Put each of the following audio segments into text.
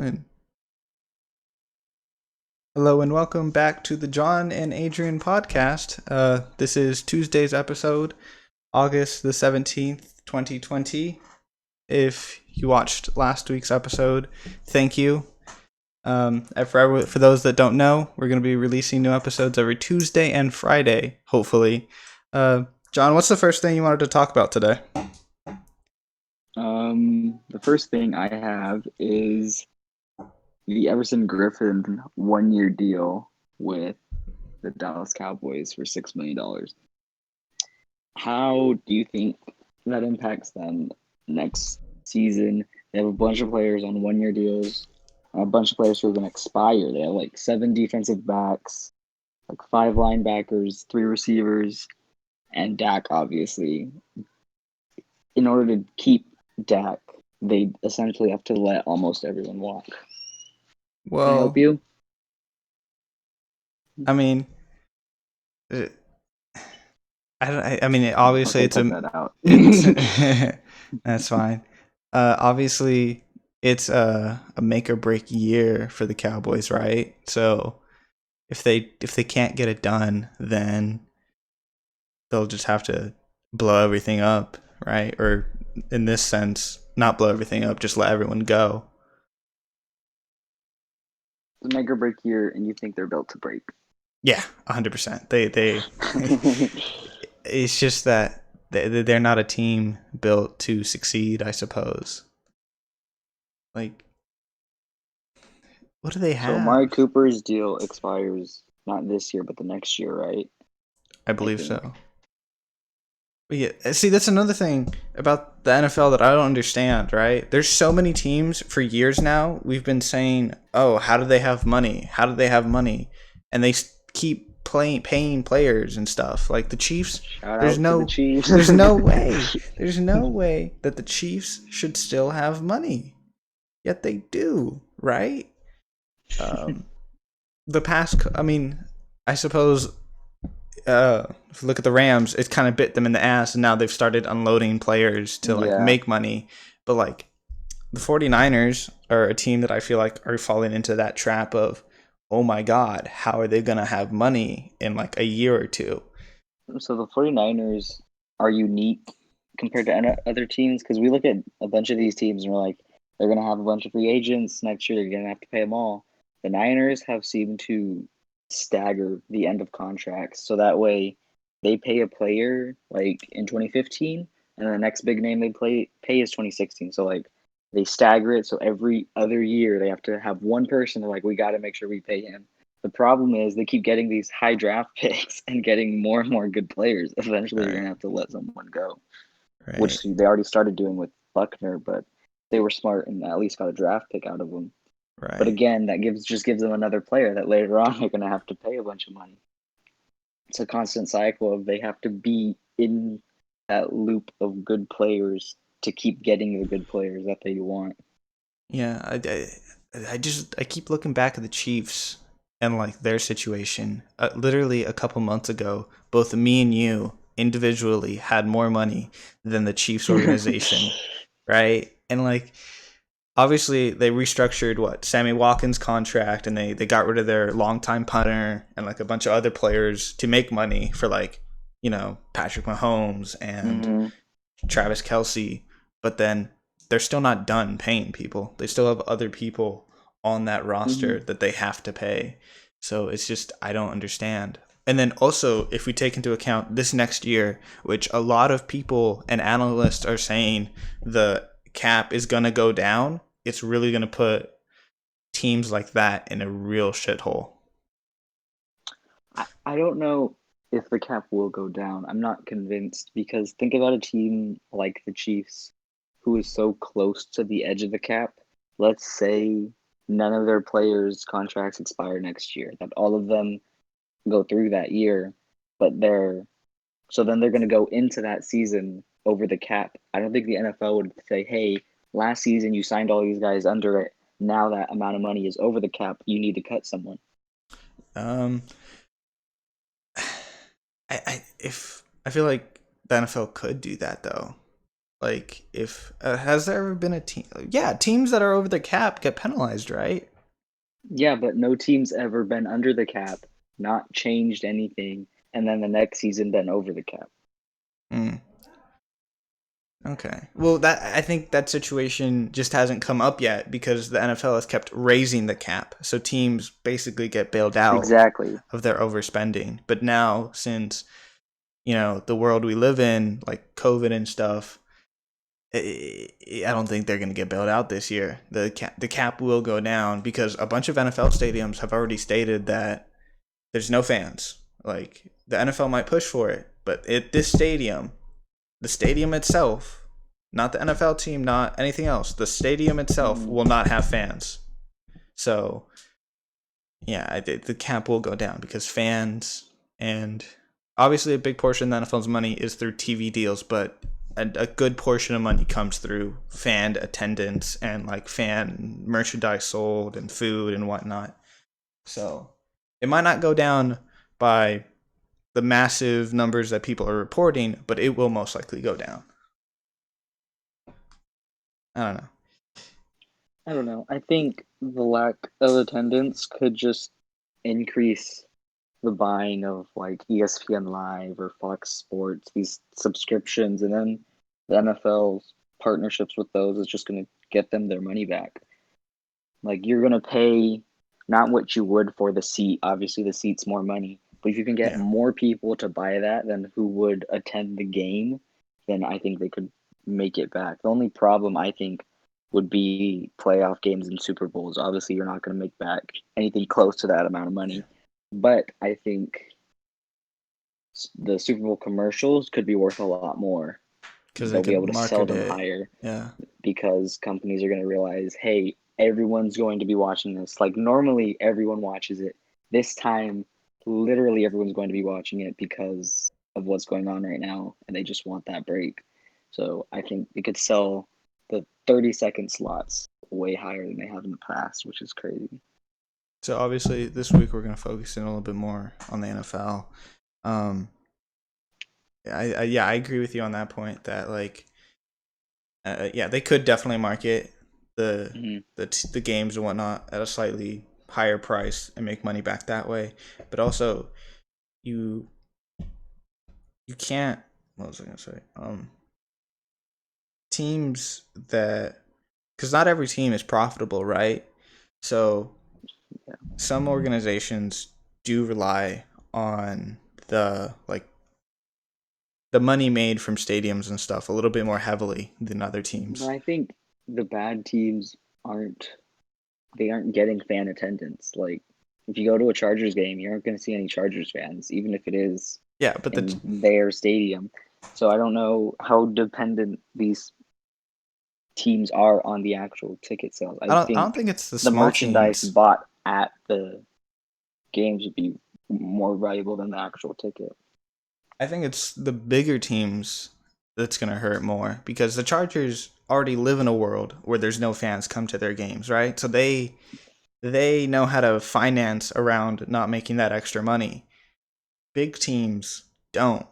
doing? Hello and welcome back to the John and Adrian podcast. This is Tuesday's episode, August the 17th, 2020. If you watched last week's episode, thank you. For those that don't know, we're going to be releasing new episodes every Tuesday and Friday, hopefully. John, what's the first thing you wanted to talk about today? The first thing I have is the Everson Griffin 1 year deal with the Dallas Cowboys for $6 million. How do you think that impacts them next season? They have a bunch of players on 1 year deals, a bunch of players who are going to expire. They have like 7 defensive backs, like 5 linebackers, 3 receivers, and Dak, obviously. In order to keep Dak, they essentially have to let almost everyone walk. Can I help Well, you? I mean, uh, I don't. I mean, obviously, Okay, cut that out. it's that's fine. Obviously, it's a make or break year for the Cowboys, right? So if they can't get it done, then they'll just have to blow everything up, right? Or in this sense, not blow everything up, just let everyone go. It's a make or break year, and you think they're built to break. Yeah, 100%. They it's just that they're not a team built to succeed, I suppose. Like, what do they So Amari have? Cooper's deal expires not this year, but the next year, right? I I believe think. so. But yeah, see, that's another thing about the NFL that I don't understand, right? There's so many teams for years now. We've been saying, "Oh, how do they have money? How do they have money?" And they keep paying players and stuff. Like the Chiefs, Shout there's out to the no, Chiefs. there's no way, there's no way that the Chiefs should still have money. Yet they do, right? Um, the past, I mean, I suppose if you look at the Rams, it kind of bit them in the ass, and now they've started unloading players to like Yeah. make money. But like the 49ers are a team that I feel like are falling into that trap of, oh my God, how are they going to have money in like a year or two? So the 49ers are unique compared to other teams because we look at a bunch of these teams and we're like, they're going to have a bunch of free agents next year. They're going to have to pay them all. The Niners have seemed to stagger the end of contracts. So that way they pay a player like in 2015 and the next big name pay is 2016. So like they stagger it. So every other year they have to have one person. They're like, we got to make sure we pay him. The problem is they keep getting these high draft picks and getting more and more good players. Eventually, you're Right, gonna have to let someone go, right, which they already started doing with Buckner, but they were smart and at least got a draft pick out of him. But right. again, that gives them another player that later on they're gonna have to pay a bunch of money. It's a constant cycle of they have to be in that loop of good players to keep getting the good players that they want. Yeah, I keep looking back at the Chiefs and like their situation. Literally a couple months ago, both me and you individually had more money than the Chiefs organization, right? And like obviously they restructured what Sammy Watkins' contract, and they got rid of their longtime punter and like a bunch of other players to make money for like Patrick Mahomes and Mm-hmm. Travis Kelsey, but then they're still not done paying people. They still have other people on that Mm-hmm. roster that they have to pay. So it's just, I don't understand. And then also, if we take into account this next year, which a lot of people and analysts are saying the cap is going to go down, it's really going to put teams like that in a real shithole. I don't know if the cap will go down. I'm not convinced because think about a team like the Chiefs who is so close to the edge of the cap. Let's say none of their players' contracts expire next year, that all of them go through that year, but then they're going to go into that season over the cap. I don't think the NFL would say, hey, last season you signed all these guys under it. Now that amount of money is over the cap, you need to cut someone. Um, I feel like the NFL could do that though. Like, if has there ever been a team? Yeah, teams that are over the cap get penalized, right? Yeah, but no team's ever been under the cap, not changed anything, and then the next season been over the cap. Mm, okay. Well, that I think that situation just hasn't come up yet because the NFL has kept raising the cap, so teams basically get bailed out Exactly. of their overspending. But now, since the world we live in, like COVID and stuff, I don't think they're going to get bailed out this year. The cap will go down because a bunch of NFL stadiums have already stated that there's no fans. Like, the NFL might push for it, but this stadium, the stadium itself, not the NFL team, not anything else, the stadium itself Mhm. will not have fans. So yeah, the cap will go down because fans, and obviously a big portion of the NFL's money is through TV deals, but a good portion of money comes through fan attendance and like fan merchandise sold and food and whatnot. So it might not go down by the massive numbers that people are reporting, but it will most likely go down. I don't know. I don't know. I think the lack of attendance could just increase the buying of like ESPN Live or Fox Sports, these subscriptions, and then the NFL's partnerships with those is just going to get them their money back. Like you're going to pay not what you would for the seat. Obviously, the seat's more money, but if you can get Yeah. more people to buy that than who would attend the game, then I think they could make it back. The only problem I think would be playoff games and Super Bowls. Obviously, you're not going to make back anything close to that amount of money. But I think the Super Bowl commercials could be worth a lot more. Because they They'll be could able to sell market them it. higher Yeah. because companies are going to realize, hey, everyone's going to be watching this. Like normally, everyone watches it. This time, literally everyone's going to be watching it because of what's going on right now, and they just want that break. So I think they could sell the 30-second slots way higher than they have in the past, which is crazy. So obviously this week we're going to focus in a little bit more on the NFL. Um, I agree with you on that point that like yeah, they could definitely market the Mm-hmm. the games and whatnot at a slightly higher price and make money back that way. But also, you you can't. What was I gonna say? Teams that, because not every team is profitable, right? So some organizations do rely on the money made from stadiums and stuff a little bit more heavily than other But teams. I think the bad teams aren't they aren't getting fan attendance. Like if you go to a Chargers game, you aren't going to see any Chargers fans, even if it is Yeah, but in their stadium. So I don't know how dependent these teams are on the actual ticket sales. I I don't think think it's the the small merchandise teams. bought at the games would be more valuable than the actual ticket. I think it's the bigger teams that's going to hurt more because the Chargers already live in a world where there's no fans come to their games, right? So they know how to finance around not making that extra money. Big teams don't.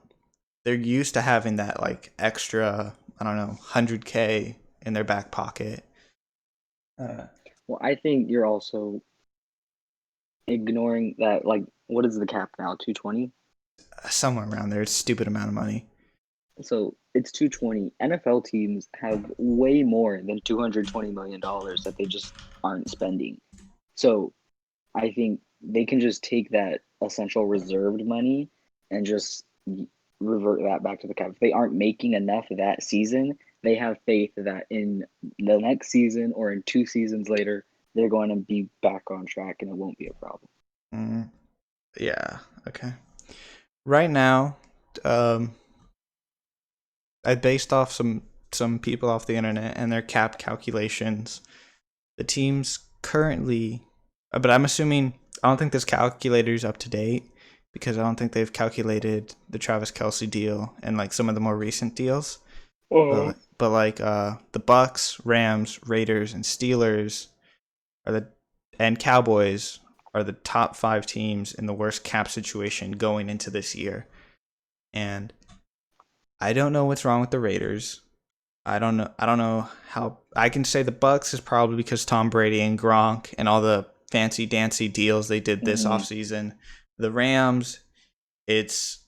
They're used to having that like extra, I don't know, 100K in their back pocket. Uh, Well, I think you're also ignoring that. Like, what is the cap now? 220. Somewhere around there, it's a stupid amount of money. So it's 220. NFL teams have way more than $220 million that they just aren't spending. So I think they can just take that essential reserved money and just revert that back to the cap. If they aren't making enough that season, they have faith that in the next season or in 2 seasons later, they're going to be back on track and it won't be a problem. Mm, yeah. Okay. Right now, um, I based off some people off the internet and their cap calculations. The teams currently, but I'm assuming I don't think this calculator is up to date because I don't think they've calculated the Travis Kelsey deal and like some of the more recent deals. But like the Bucks, Rams, Raiders, and Steelers are the and Cowboys are the top 5 teams in the worst cap situation going into this year. And I don't know what's wrong with the Raiders. I don't know how I can say the Bucks is probably because Tom Brady and Gronk and all the fancy dancy deals they did this Hmm. offseason. The Rams, it's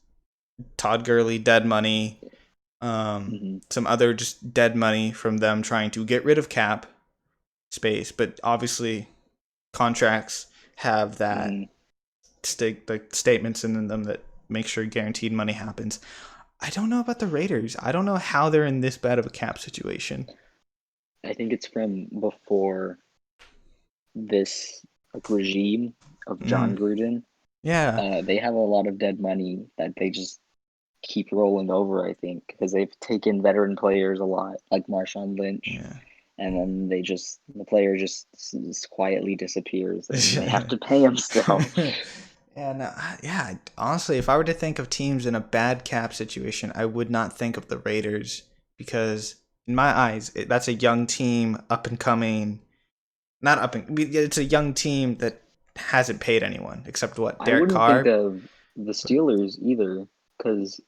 Todd Gurley dead money, Hmm. some other just dead money from them trying to get rid of cap space, but obviously contracts have that Hmm. like statements in them that make sure guaranteed money happens. I don't know about the Raiders. I don't know how they're in this bad of a cap situation. I think it's from before this like regime of Mm, John Gruden. yeah, They have a lot of dead money that they just keep rolling over. I think because they've taken veteran players a lot, like Marshawn Lynch, yeah. and then the player just quietly disappears, and they have to pay him still. Yeah, no, yeah. Honestly, if I were to think of teams in a bad cap situation, I would not think of the Raiders because, in my eyes, that's a young team, up and coming. Not up and it's a young team that hasn't paid anyone except what I Derek wouldn't think Carr. of the Steelers either, because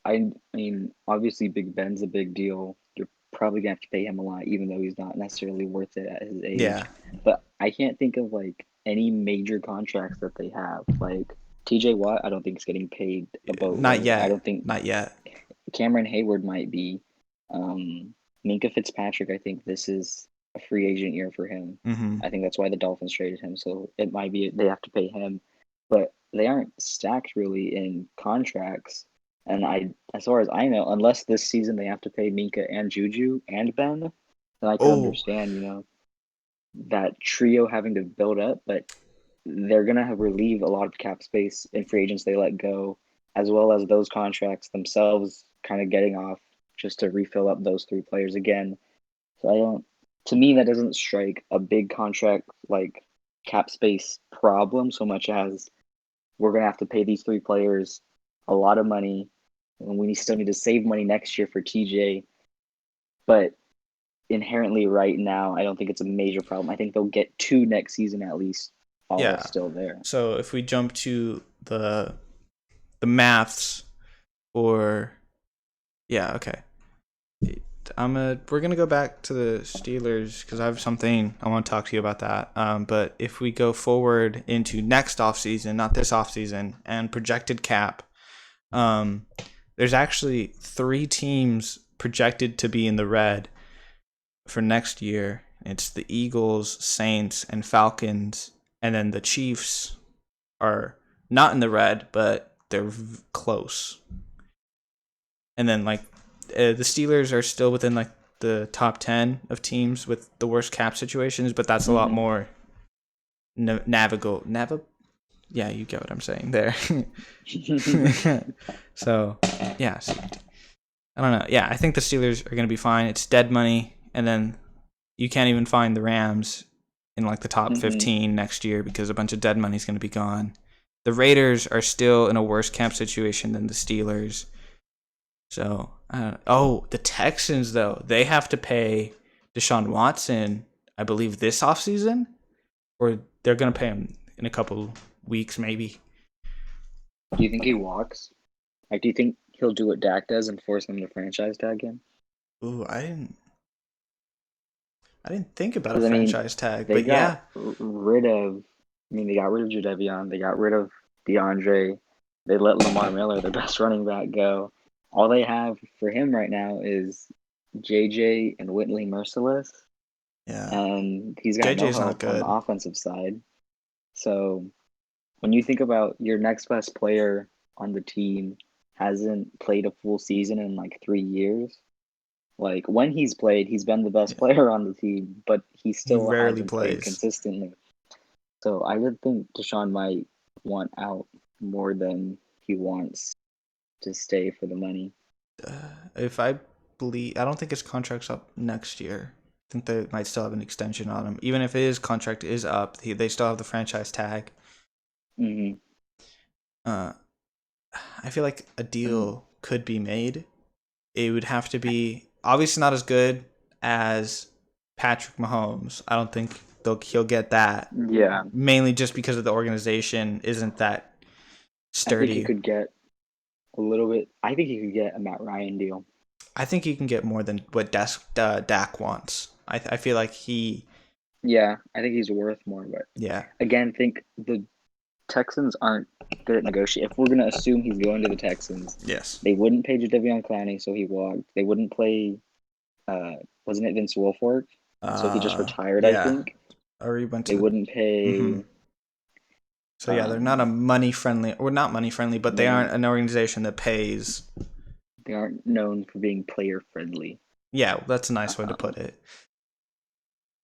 I mean, obviously Big Ben's a big deal. You're probably gonna have to pay him a lot, even though he's not necessarily worth it at his age. Yeah, But I can't think of like any major contracts that they have. Like TJ Watt, I don't think is getting paid a not boatload. I yet, don't think not yet. Cameron Hayward might be. Minka Fitzpatrick, I think this is a free agent year for him. Hmm. I think that's why the Dolphins traded him. So it might be they have to pay him, but they aren't stacked really in contracts. And as far as I know, unless this season they have to pay Minka and Juju and Ben, then I could Oh, understand, that trio having to build up. But they're gonna have relieve a lot of cap space in free agents they let go, as well as those contracts themselves kind of getting off just to refill up those three players again. So I don't. To me, that doesn't strike a big contract like cap space problem so much as we're gonna have to pay these three players a lot of money, and we still need to save money next year for TJ. But inherently, right now, I don't think it's a major problem. I think they'll get two next season at least, all yeah. still there. So if we jump to the maths, or yeah, okay. We're gonna go back to the Steelers because I have something I want to talk to you about that. But if we go forward into next offseason, not this offseason, and projected cap, um, there's actually three teams projected to be in the red for next year. It's the Eagles, Saints, and Falcons, and then the Chiefs are not in the red, but they're close. And then like the Steelers are still within like the top 10 of teams with the worst cap situations, but that's a lot Mm-hmm. more navigable. Yeah, you get what I'm saying there. So, yeah, I don't know. Yeah, I think the Steelers are going to be fine. It's dead money, and then you can't even find the Rams in like the top Mm-hmm. 15 next year because a bunch of dead money is going to be gone. The Raiders are still in a worse cap situation than the Steelers. So, oh, the Texans though, they have to pay Deshaun Watson, I believe this offseason, or they're going to pay him in a couple weeks maybe. Do you think he walks? Like, do you think he'll do what Dak does and force him to franchise tag him? Ooh, I didn't think about a Because I mean, franchise tag, they but got yeah. rid of. I mean, they got rid of Jadeveon. They got rid of DeAndre. They let Lamar Miller, their best running back, go. All they have for him right now is JJ and Whitley Merciless, Yeah. and he's got no JJ's not help on the good. offensive side. So when you think about your next best player on the team hasn't played a full season in like 3 years. Like when he's played, he's been the best Yeah. player on the team, but he He still rarely hasn't played plays. consistently. So I would think Deshaun might want out more than he wants to stay for the money. If I believe, I don't think his contract's up next year. I think they might still have an extension on him. Even if his contract is up, they still have the franchise tag. Hmm. Uh, I feel like a And deal could be made. It would have to be obviously not as good as Patrick Mahomes. I don't think he'll get that. yeah, Mainly just because of the organization isn't that I think he sturdy. could get a little bit. I think he could get a Matt Ryan deal. I think he can get more than what Dak wants. I feel like Yeah, I think he's worth more, but yeah. again, think the Texans aren't good at negotiating. If we're gonna assume he's going to the Texans, Yes. they wouldn't pay Jadeveon Clowney, so he walked. They wouldn't play. Wasn't it Vince Wilfork? So he just retired, I Yeah. think. Or he went They to. wouldn't Hmm. pay. So yeah, they're not a money friendly, or not money friendly, but they They're aren't an organization that pays. they aren't known for being player friendly. Yeah, that's a nice way to Um, put it.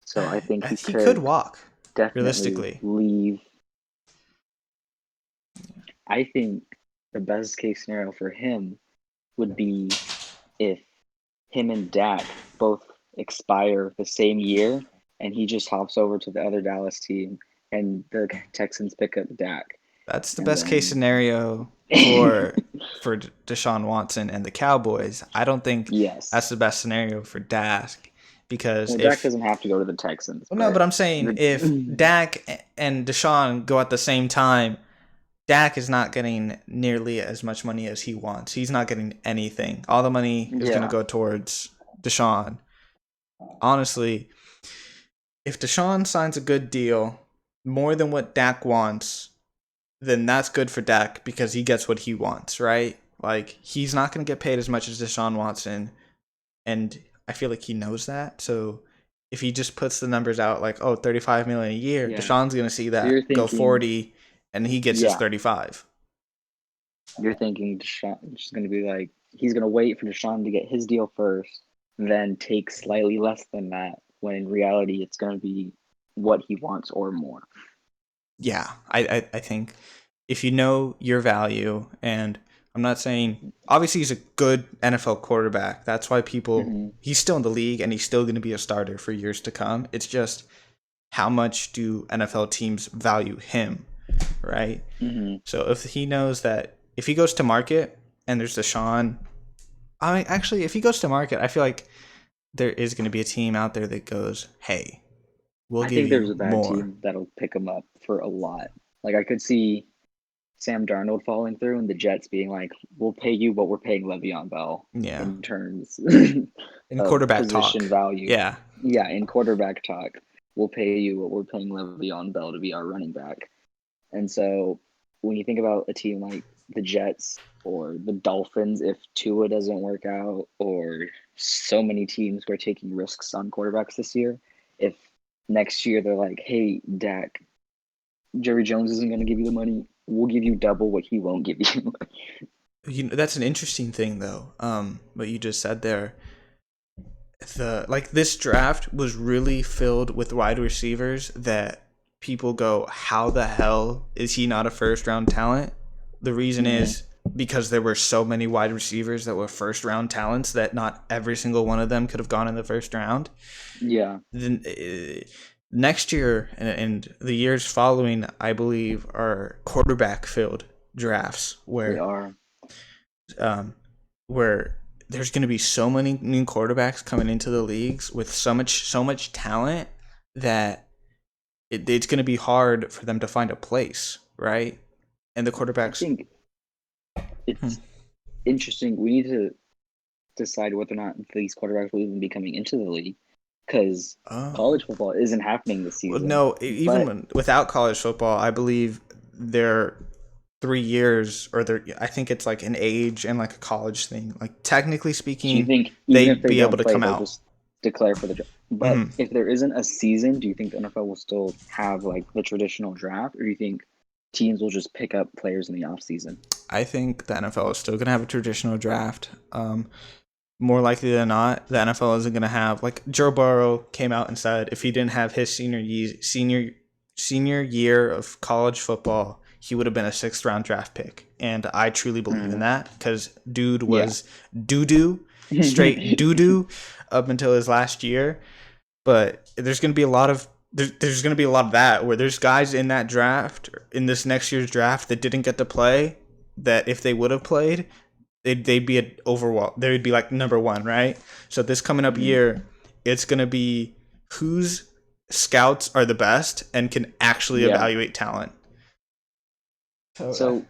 so I think he He could could walk, definitely realistically. leave. I think the best case scenario for him would be if him and Dak both expire the same year and he just hops over to the other Dallas team and the Texans pick up Dak. That's the And best case then scenario for Deshaun Watson and the Cowboys. I don't think yes. that's the best scenario for Dak because Well, Dak if doesn't have to go to the Texans, well, no, but but I'm saying if Dak and Deshaun go at the same time, Dak is not getting nearly as much money as he wants. He's not getting anything. All the money is going to yeah. go towards Deshaun. Honestly, if Deshaun signs a good deal, more than what Dak wants, then that's good for Dak because he gets what he wants, right? Like he's not going to get paid as much as Deshaun Watson, and I feel like he knows that. So if he just puts the numbers out like, oh, 35 million a year, Yeah. Deshaun's going to see So you're that go thinking 40 and he gets his yeah. 35. You're thinking Deshaun's going to be like he's going to wait for Deshaun to get his deal first, then take slightly less than that. When in reality, it's going to be what he wants or more. Yeah, I think if you know your value, and I'm not saying obviously he's a good NFL quarterback. That's why Mm-hmm. he's still in the league and he's still going to be a starter for years to come. It's just how much do NFL teams value him, right? Mm-hmm. So if he knows that if he goes to market and there's Deshaun, I mean, actually, if he goes to market, I feel like there is going to be a team out there that goes, "Hey, we'll I give think there's you a bad more." team that'll pick him up for a lot. Like I could see Sam Darnold falling through and the Jets being like, "We'll pay you what we're paying Le'Veon Bell Yeah, in terms in of quarterback position talk. value." Yeah, Yeah, in quarterback talk, we'll pay you what we're paying Le'Veon Bell to be our running back. And so when you think about a team like the Jets or the Dolphins, if Tua doesn't work out, or so many teams who are taking risks on quarterbacks this year, if next year they're like, hey, Dak, Jerry Jones isn't going to give you the money, we'll give you double what he won't give you. that's an interesting thing though. What you just said there. This draft was really filled with wide receivers that people go, how the hell is he not a first round talent? The reason is because there were so many wide receivers that were first round talents that not every single one of them could have gone in the first round. Yeah. Then next year and the years following, I believe, are quarterback filled drafts They are. where there's going to be so many new quarterbacks coming into the leagues with so much talent that it's going to be hard for them to find a place, right? And the I quarterbacks. think it's interesting. We need to decide whether or not these quarterbacks will even be coming into the league because Oh. college football isn't happening this Well, season. no, But without college football, I believe they're 3 years, or they're. I think it's like an age and like a college thing. Like technically do you speaking, think even if they'd they be able don't to play, come they'll out. just declare for the draft? But Hmm. if there isn't a season, do you think the NFL will still have like the traditional draft, or do you think teams will just pick up players in the off season? I think the NFL is still going to have a traditional draft. More likely than not, the NFL isn't going to have, like Joe Burrow came out and said if he didn't have his senior year of college football, he would have been a sixth round draft pick, and I truly believe in that because dude Yeah. was doo doo, straight doo doo, up until his last year. But there's going to be a lot of there's going to be a lot of that where there's guys in that draft, in this next year's draft, that didn't get to play, that if they would have played, they'd be an overall, they would be like number one, right? So this coming up year, it's gonna be whose scouts are the best and can actually Yeah. evaluate talent. So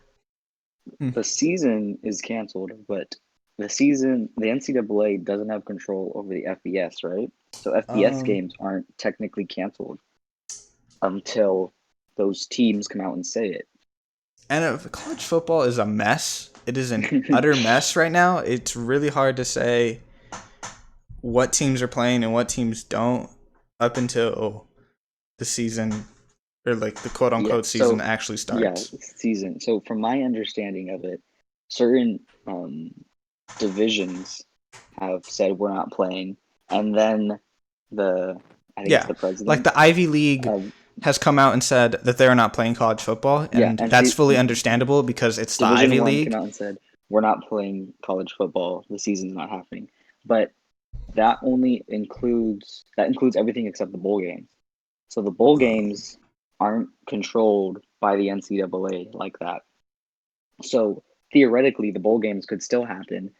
the season is canceled, but the NCAA doesn't have control over the FBS, right? So FBS Um, games aren't technically canceled until those teams come out and say it. and if college football is a mess. It is an utter mess right now. It's really hard to say what teams are playing and what teams don't up until the season or like the quote Yeah. unquote season So actually yeah, starts. season. So from my understanding of it, certain divisions have said we're not playing, and then the I think it's Yeah, the like president the Ivy League of has come out and said that they're not playing college football, yeah, and and that's fully understandable because it's the Division Ivy One came League. out and said we're not playing college football. The season's not happening. But that includes everything except the bowl games. So the bowl games aren't controlled by the NCAA like that. So theoretically, the bowl games could still happen,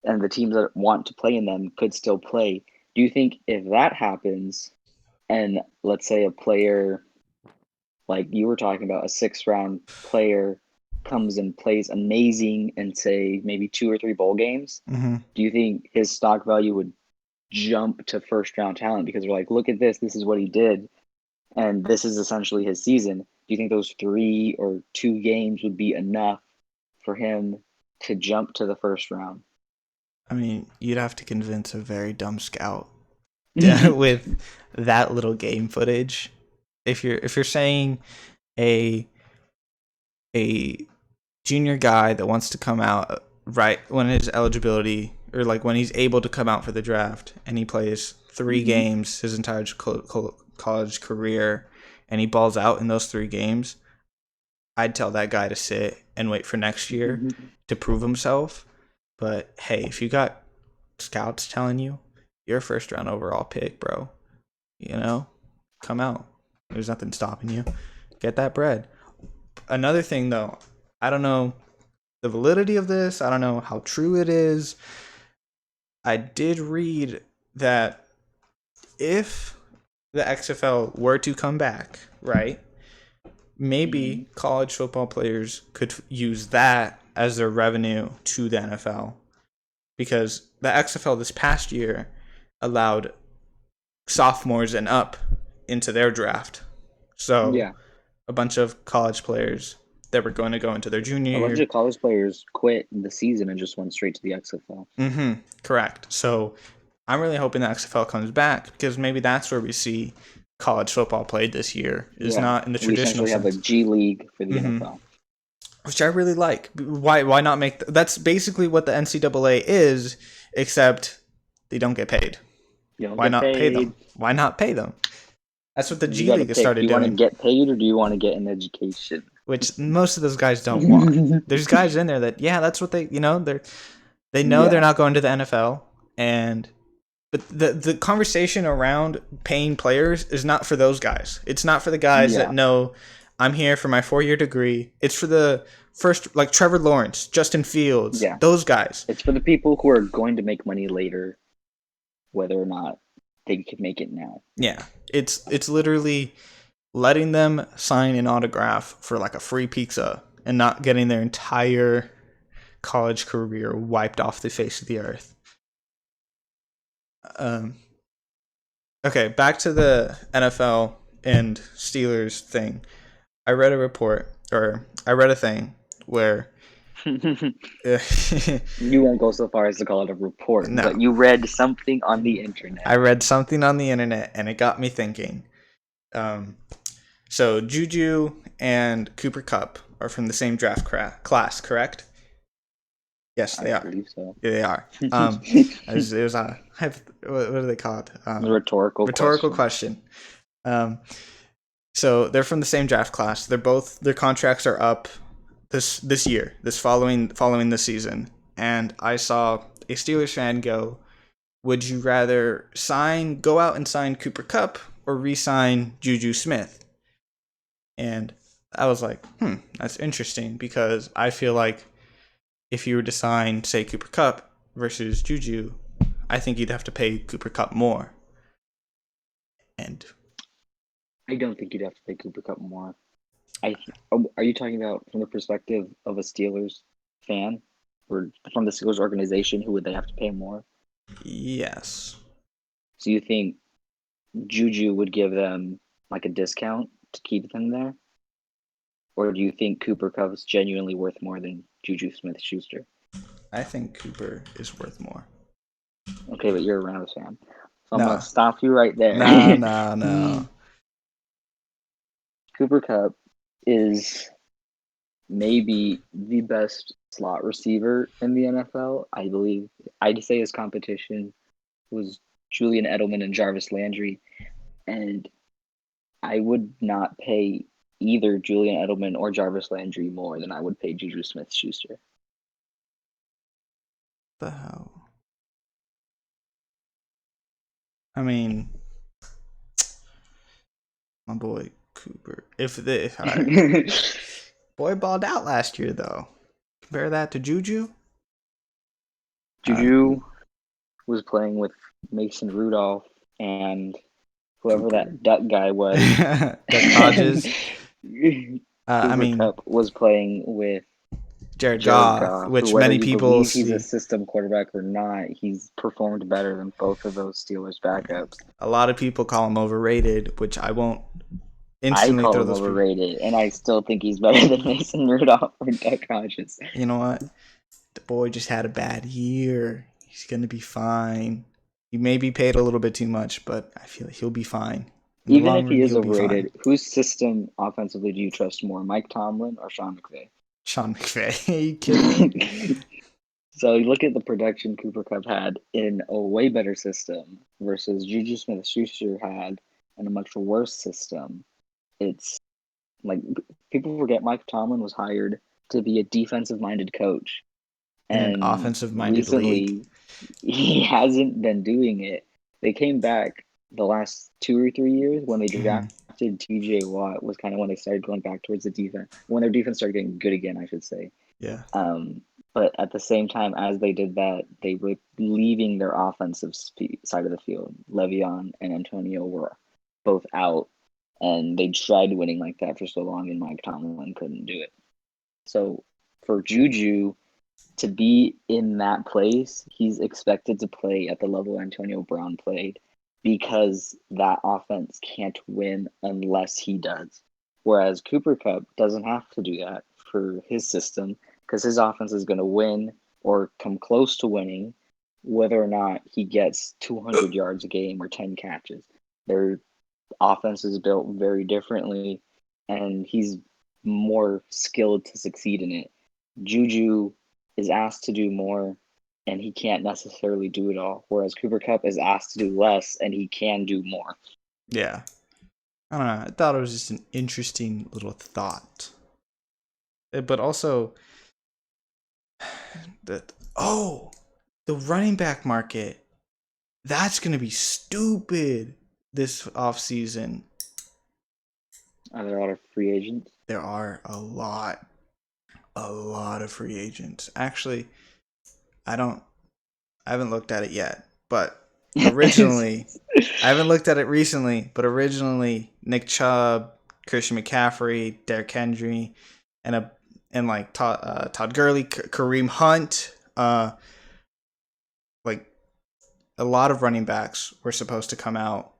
and the teams that want to play in them could still play. Do you think if that happens, and let's say a player like you were talking about, a 6th round player comes and plays amazing in say maybe 2 or 3 bowl games, Mm-hmm. do you think his stock value would jump to 1st round talent because we're like, look at this is what he did, and this is essentially his season? Do you think those 3 or 2 games would be enough for him to jump to the 1st round? I mean, you'd have to convince a very dumb scout with that little game footage. If you're saying a a junior guy that wants to come out right when his eligibility or like when he's able to come out for the draft and he plays 3 hmm games his entire college career and he balls out in those 3 games, I'd tell that guy to sit and wait for next year to prove himself. But hey, if you got scouts telling you you're a 1st round overall pick, bro, you know, come out. There's nothing stopping you. Get that bread. Another thing though, I don't know the validity of this. I don't know how true it is. I did read that if the XFL were to come back, right? hmm Maybe college football players could use that as their revenue to the NFL because the XFL this past year allowed sophomores and up into their draft. So Yeah, a bunch of college players that were going to go into their junior a bunch year. of college players quit the season and just went straight to the XFL. Mm-hmm. Correct. So I'm really hoping the XFL comes back because maybe that's where we see college football played this year. Is Yeah, not in the we traditional essentially have a sense, G League for the mm-hmm. NFL. which I really like. Why not make that's basically what the NCAA is, except they don't get paid. You don't Why get not pay them? paid. Why not pay them? That's what the You G got to League has pick. Do started you want to doing, get paid or do you want to get an education? which most of those guys don't want. There's guys in there that that's what they know they're Yeah, not going to the NFL, and but the conversation around paying players is not for those guys. It's not for the guys that yeah, know I'm here for my 4-year degree. It's for the first, like Trevor Lawrence, Justin Fields, yeah. those guys. It's for the people who are going to make money later, whether or not they could make it now. Yeah, it's literally letting them sign an autograph for like a free pizza and not getting their entire college career wiped off the face of the earth. Um, okay, back to the NFL and Steelers thing. I read a report or I read a thing where You won't go so far as to call it a report, no, but you read something on the internet. I read something on the internet and it got me thinking. Um, so Juju and Cooper Cup are from the same draft class, correct? Yes, I they are. believe so. Yeah, they are. It was a what are they called? The rhetorical Rhetorical question. question. Um, so they're from the same draft class. Their contracts are up this year, this following this season. And I saw a Steelers fan go, "Would you rather go out and sign Cooper Cup or re-sign Juju Smith?" And I was like, that's interesting because I feel like if you were to sign, say, Cooper Cup versus Juju, I think you'd have to pay Cooper Cup more. And I don't think you'd have to pay Cooper Cup more. Are you talking about from the perspective of a Steelers fan? or from the Steelers organization, who would they have to pay more? Yes. So you think Juju would give them like a discount to keep them there? Or do you think Cooper Kupp is genuinely worth more than Juju Smith-Schuster? I think Cooper is worth more. Okay, but you're a Rams fan. So I'm No. going to stop you right there. No. Cooper Kupp is maybe the best slot receiver in the NFL. I believe I'd say his competition was Julian Edelman and Jarvis Landry. And I would not pay either Julian Edelman or Jarvis Landry more than I would pay Juju Smith-Schuster. The hell? I mean, my boy Cooper. Boy balled out last year though. Compare that to Juju. Juju was playing with Mason Rudolph and whoever Cooper. that duck guy was. Duck Hodges. I mean, Kupp was playing with Jared Jared Goff, which whether many you people believe he's see. a system quarterback or not, he's performed better than both of those Steelers backups. A lot of people call him overrated, which I won't I instantly call throw him those people. overrated, and I still think he's better than Mason Rudolph or Duck Hodges. You know what? The boy just had a bad year. He's gonna be fine. He may be paid a little bit too much, but I feel he'll be fine. Even if he is overrated, whose system offensively do you trust more, Mike Tomlin or Sean McVay? Sean McVay. Are you kidding me? So you look at the production Cooper Kupp had in a way better system versus Juju Smith-Schuster had in a much worse system. It's like people forget Mike Tomlin was hired to be a defensive-minded coach. In an And offensive-minded recently, league. he hasn't been doing it. They came back the last 2 or 3 years when they drafted TJ Watt was kind of when they started going back towards the defense. When their defense started getting good again, I should say. Yeah. But at the same time, as they did that, they were leaving their offensive side of the field. Le'Veon and Antonio were both out, and they tried winning like that for so long, and Mike Tomlin couldn't do it. So for Juju to be in that place, he's expected to play at the level Antonio Brown played because that offense can't win unless he does. Whereas Cooper Kupp doesn't have to do that for his system because his offense is going to win or come close to winning whether or not he gets 200 yards a game or 10 catches. Their offense is built very differently, and he's more skilled to succeed in it. Juju is asked to do more, and he can't necessarily do it all. Whereas Cooper Kupp is asked to do less, and he can do more. Yeah. I don't know. I thought it was just an interesting little thought. But also, the running back market, that's going to be stupid this offseason. Are there a lot of free agents? There are a lot of free agents. Actually, I haven't looked at it yet, but originally, I haven't looked at it recently, but originally Nick Chubb, Christian McCaffrey, Derrick Henry, and Todd Gurley, Kareem Hunt, like a lot of running backs were supposed to come out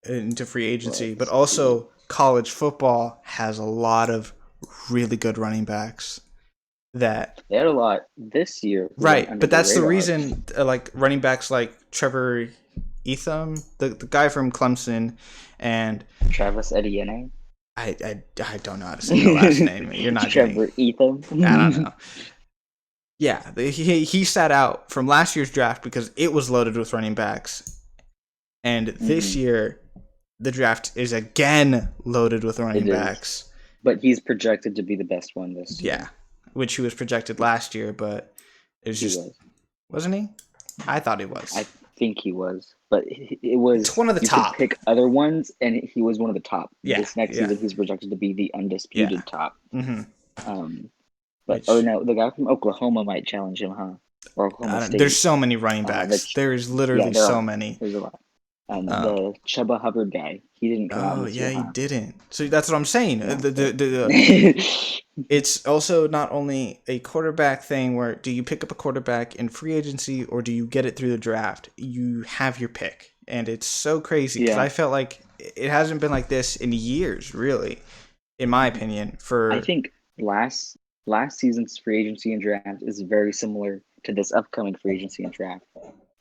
into free agency, but also college football has a lot of really good running backs that they had a lot this year, right? But that's the reason, like running backs like Trevor Etham, the guy from Clemson, and Travis Etienne. I don't know how to say the last name. You're not Trevor Etham. I don't know. Yeah, he sat out from last year's draft because it was loaded with running backs, and this year the draft is again loaded with running backs. But he's projected to be the best one this year. Yeah, which he was projected last year, but it was wasn't he? I thought he was. I think he was, but it was. It's one of the top. Could pick other ones, and he was one of the top. Yeah, this next season, he's projected to be the undisputed top. Mm-hmm. No, the guy from Oklahoma might challenge him, huh? Or Oklahoma State. There's so many running backs. There is literally so many. There's a lot. Um, The Chuba Hubbard guy. He didn't come out oh this yeah, year, he huh? didn't. So that's what I'm saying. Yeah. It's also not only a quarterback thing where do you pick up a quarterback in free agency or do you get it through the draft? You have your pick. And it's so crazy because Yeah. I felt like it hasn't been like this in years, really, in my opinion. I For think last season's free agency and draft is very similar to this upcoming free agency and draft.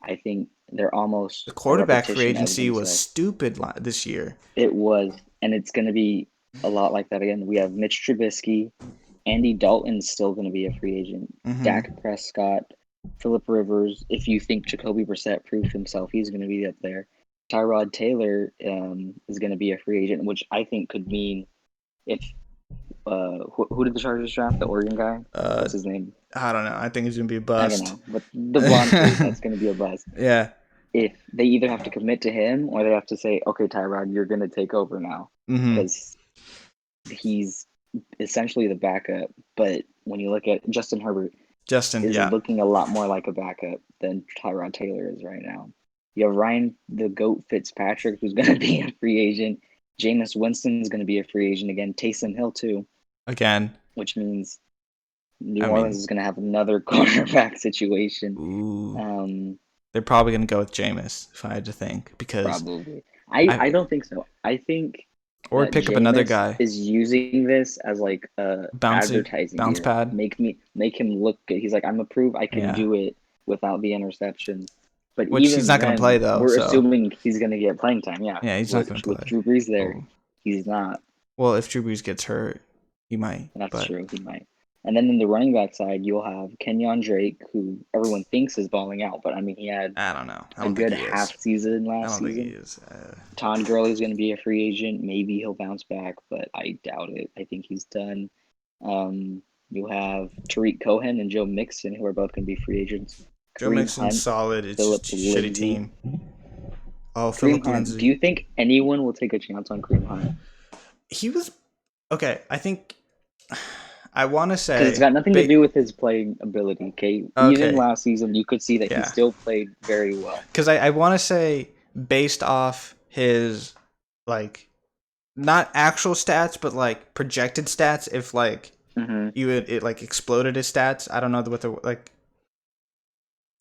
I think they're almost the a quarterback free repetition of agency was themselves. stupid this year. It was, and it's going to be a lot like that again. We have Mitch Trubisky, Andy Dalton's still going to be a free agent, Hmm. Dak Prescott, Philip Rivers. If you think Jacoby Brissett proved himself, he's going to be up there. Tyrod Taylor is going to be a free agent, which I think could mean if who did the Chargers draft? The Oregon guy. Uh, What's his name? I don't know. I think he's gonna be a I don't bust. know, but the blonde kid that's going to be a bust. Yeah. If they either have to commit to him or they have to say, "Okay, Tyrod, you're going to take over now," Hmm. because he's essentially the backup. But when you look at Justin Herbert, Justin. is Yeah. looking a lot more like a backup than Tyrod Taylor is right now. You have Ryan the Goat Fitzpatrick, who's going to be a free agent. Jameis Winston's going to be a free agent again. Taysom Hill too, Again. which means New I Orleans mean, is going to have another cornerback situation. ooh. Um, They're probably gonna go with Jameis if I had to think because Probably. I I don't think so. I think or pick up another Jameis guy. is using this as like a Bouncy advertising bounce gear. pad. Make him look good. He's like, I'm a proof I can Yeah. do it without the interceptions. But Which he's even not gonna play then, though. we're So assuming he's gonna get playing time. Yeah, yeah, he's not gonna with play. Drew Brees there, Oh. he's not. Well, if Drew Brees gets hurt, he might. That's But true. He might. And then in the running back side, you'll have Kenyon Drake, who everyone thinks is balling out, but I mean, he had I don't know. I a don't think good he is. half season I last don't think he season. is. Todd Gurley's going to be a free agent. Maybe he'll bounce back, but I doubt it. I think he's done. You have Tariq Cohen and Joe Mixon, who are both going to be free agents. Joe Kareem Mixon's Hunt, solid. It's Philip just a shitty Lindsay. team. Oh, Kareem Philip Hunt. Do Lindsay. you think anyone will take a chance on Kareem Hunt? He was okay. I think I want to Because it's say. got nothing to do with his playing ability. Okay, even Okay, last season, you could see that he yeah. still played very well. Because I want to say based off his like not actual stats, but like projected stats. If like Mm-hmm. you it like exploded his stats, I don't know what the like.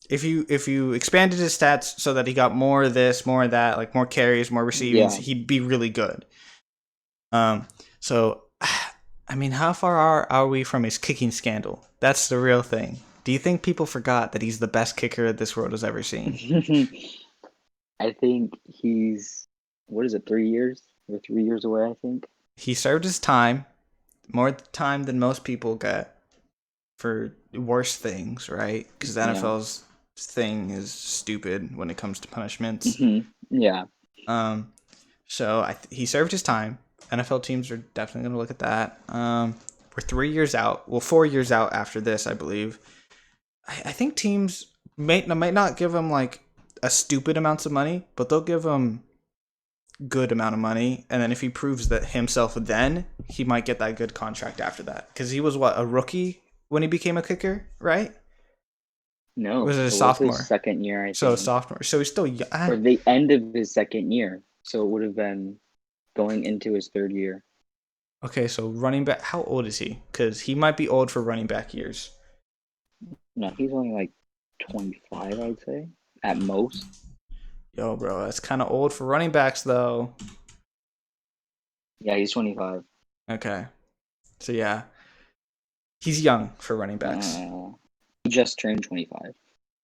If you expanded his stats so that he got more of this, more of that, like more carries, more receivings, Yeah. he'd be really good. So I mean, how far are we from his kicking scandal? That's the real thing. Do you think people forgot that he's the best kicker this world has ever seen? I think he's, what is it, 3 years? We're 3 years away, I think. He served his time, more time than most people get for worse things, right? Because the Yeah. NFL's thing is stupid when it comes to punishments. Yeah. So he served his time. NFL teams are definitely going to look at that. We're 3 years out. Well, 4 years out after this, I believe. I think teams might not give him like a stupid amounts of money, but they'll give him good amount of money. And then if he proves that himself, then he might get that good contract after that. Because he was a rookie when he became a kicker, right? No. Was it a was sophomore? his second year, I So think. sophomore. So he's still young. Or the end of his second year. So it would have been going into his third year. Okay, so running back. How old is he? Because he might be old for running back years. No, he's only like 25, I'd say, at most. Yo, bro, that's kind of old for running backs, though. Yeah, he's 25. Okay, so yeah, he's young for running backs. He just turned 25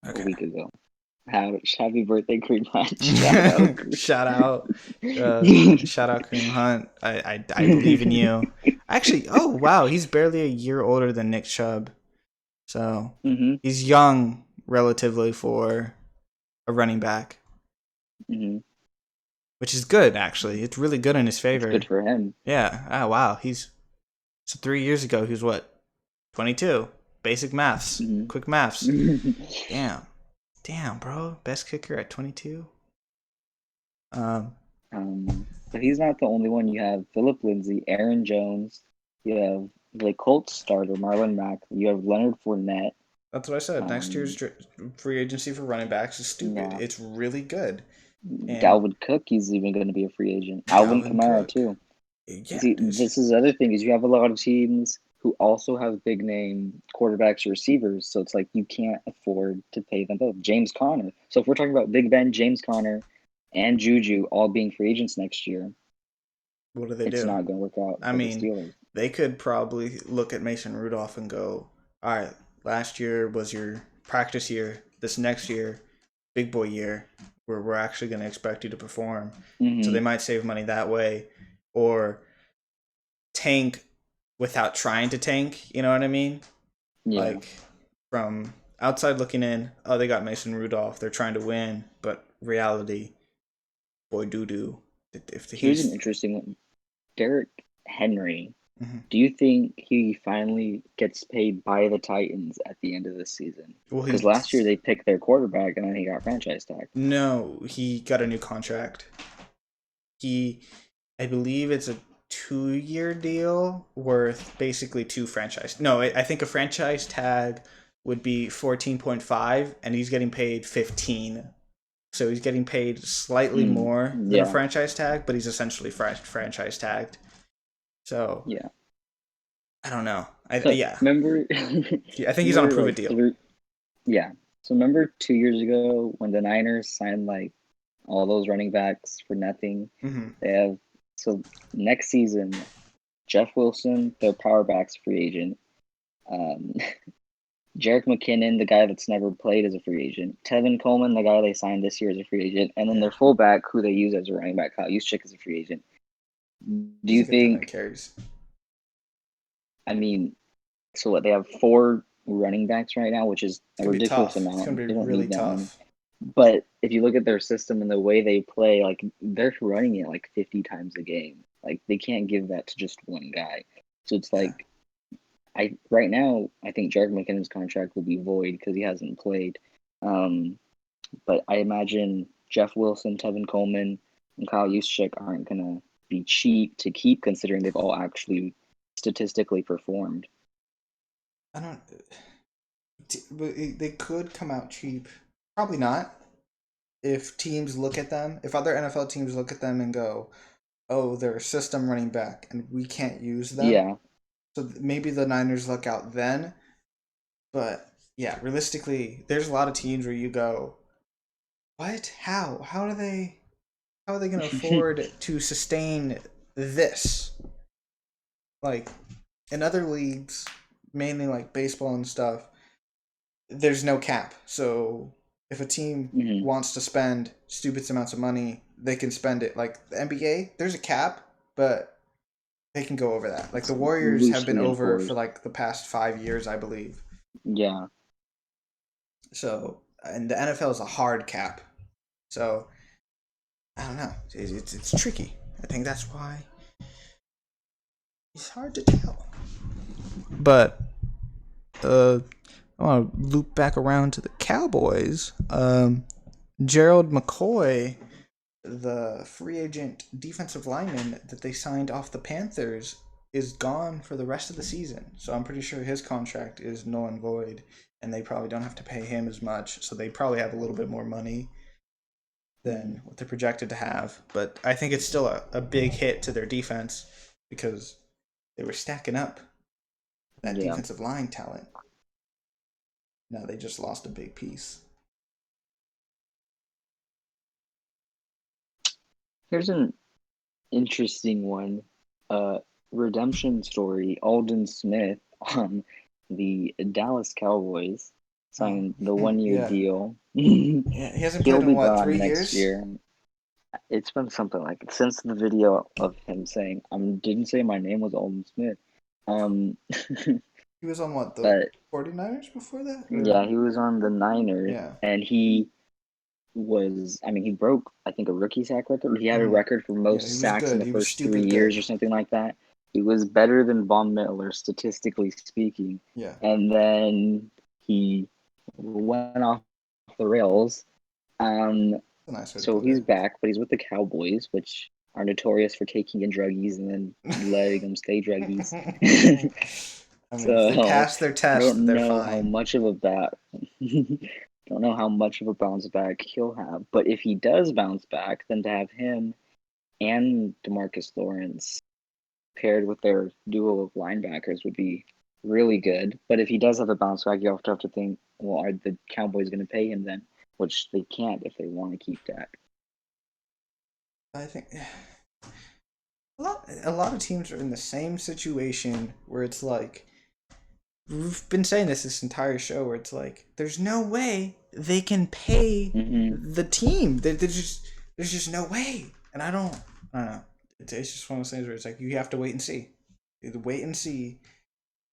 Okay. a week ago. Happy birthday, Kareem Hunt. Shout out. shout out, shout out, Kareem Hunt. I believe in you. Actually, oh wow, he's barely a year older than Nick Chubb, so he's young relatively for a running back, which is good. Actually, it's really good in his favor. It's good for him. Yeah. Oh wow, so 3 years ago he was what, 22. Basic maths, quick maths. Damn, bro, best kicker at 22. But he's not the only one. You have Philip Lindsay, Aaron Jones. You have the Colts starter Marlon Mack. You have Leonard Fournette. That's what I said. Next year's free agency for running backs is stupid. Yeah. It's really good. And Dalvin Cook, he's even going to be a free agent. Alvin Dalvin Kamara Cook. too. Yeah, See, this is the other thing is you have a lot of teams who also have big name quarterbacks or receivers, so it's like you can't afford to pay them both. James Conner. So if we're talking about Big Ben, James Conner, and Juju all being free agents next year, what do they it's do? not going to work out I for the mean, Steelers. they could probably look at Mason Rudolph and go, all right, last year was your practice year. This next year, big boy year, where we're actually going to expect you to perform. So Mm-hmm. they might save money that way, or tank without trying to tank. You know what I mean? Yeah. Like from outside looking in, oh, they got Mason Rudolph. They're trying to win, but reality, boy, doo doo. If Here's an he's interesting one. Derrick Henry. mhm. Do you think he finally gets paid by the Titans at the end of the season? Well, Because last year they picked their quarterback and then he got franchise tag. no, he got a new contract. He, I believe it's a 2 year deal worth basically two franchise. No, I think a franchise tag would be 14.5, and he's getting paid 15. So he's getting paid slightly Mm, more than a yeah, franchise tag, but he's essentially franchise tagged. So yeah. I don't know. I So yeah, remember, I think he's on a remember prove it like deal. three, yeah. So remember 2 years ago when the Niners signed like all those running backs for nothing? Mm-hmm. They have so next season, Jeff Wilson, their power backs free agent. Um, Jarek McKinnon, the guy that's never played as a free agent. Tevin Coleman, the guy they signed this year as a free agent. And then Yeah, their fullback, who they use as a running back, Kyle Juszczyk, as a free agent. Do he's you a good 10 think, carries. I mean, so what, they have four running backs right now, which is It's a gonna be ridiculous tough. It's amount. gonna be They don't really need that many. tough. But if you look at their system and the way they play, like they're running it like 50 times a game. Like they can't give that to just one guy. So it's Yeah, like I right now I think Jarek McKinnon's contract will be void because he hasn't played. Um, but I imagine Jeff Wilson, Tevin Coleman, and Kyle Juszczyk aren't gonna be cheap to keep considering they've all actually statistically performed. I don't. But they could come out cheap. Probably not. If teams look at them, if other NFL teams look at them and go, "Oh, they're a system running back, and we can't use them," Yeah. so maybe the Niners look out then. But yeah, realistically, there's a lot of teams where you go, "What? How? How do they? How are they going to afford to sustain this?" Like in other leagues, mainly like baseball and stuff, there's no cap. So if a team Hmm. wants to spend stupid amounts of money, they can spend it. Like the NBA, there's a cap, but they can go over that. Like It's the Warriors have been loosely over for enforced. like the past 5 years, I believe. Yeah. So and the NFL is a hard cap. So I don't know. It's tricky. I think that's why it's hard to tell. But uh, I want to loop back around to the Cowboys. Gerald McCoy, the free agent defensive lineman that they signed off the Panthers, is gone for the rest of the season. So I'm pretty sure his contract is null and void, and they probably don't have to pay him as much. So they probably have a little bit more money than what they're projected to have. But I think it's still a big hit to their defense because they were stacking up that Yeah. defensive line talent. Now they just lost a big piece. Here's an interesting one. Uh, redemption story. Alden Smith on the Dallas Cowboys Oh, signed the 1 year yeah. deal. Yeah, he hasn't played He'll in be what, gone three next years? year. It's been something like since the video of him saying, "I didn't say my name was Alden Smith." Um, He was on what, the but 49ers before that? Or yeah, he was on the Niners, yeah. and he was. I mean, he broke I think a rookie sack record. He had a Hmm. record for Yeah, most he was sacks in good. the He was first three stupid years or good. something like that. He was better than Von Miller statistically speaking, Yeah. and then he went off the rails. Um, That's a nice way to so put he's it. back, but he's with the Cowboys, which are notorious for taking in druggies and then letting them stay druggies. I mean, if they So pass their I test, don't they're know how fine. much of a bat. Don't know how much of a bounce back he'll have, but if he does bounce back, then to have him and Demarcus Lawrence paired with their duo of linebackers would be really good. But if he does have a bounce back, you have to think, well, are the Cowboys going to pay him then? Which they can't if they want to keep Dak. I think a lot of teams are in the same situation where it's like we've been saying this entire show where it's like there's no way they can pay Mm-hmm. the team. There's just no way, and I don't know. It's just one of those things where it's like you have to wait and see. You have to wait and see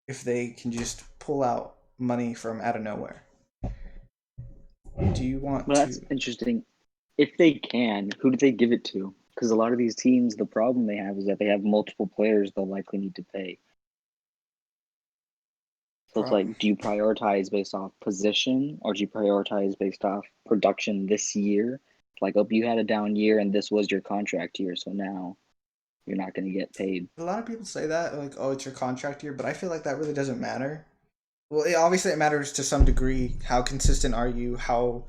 if they can just pull out money from out of nowhere. Do you want Well, to? that's interesting. If they can, who do they give it to? Because a lot of these teams, the problem they have is that they have multiple players they'll likely need to pay. So it's Pro- like, do you prioritize based off position or do you prioritize based off production this year? Like, oh, you had a down year and this was your contract year, so now you're not going to get paid. A lot of people say that like, oh, it's your contract year, but I feel like that really doesn't matter. Well, obviously it matters to some degree. How consistent are you? How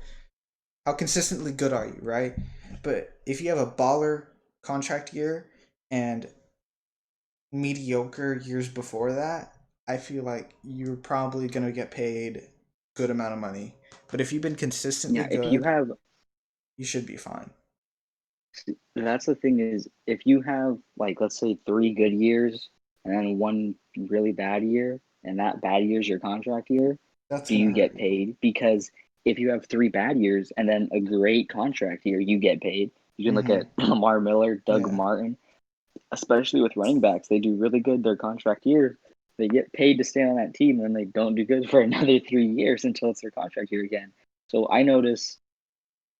consistently good are you, right? But if you have a baller contract year and mediocre years before that, I feel like you're probably gonna get paid good amount of money. But if you've been consistently Yeah, if you good, have, you should be fine. that's the thing is, if you have, like, let's say 3 good years and then one really bad year, and that bad year is your contract year, That's do gonna you hurt get you. paid? Because if you have 3 bad years and then a great contract year, you get paid. You can look Mm-hmm. at Lamar Miller, Doug Yeah. Martin, especially with running backs. They do really good their contract year. They get paid to stay on that team, and then they don't do good for another 3 years until it's their contract year again. So I noticed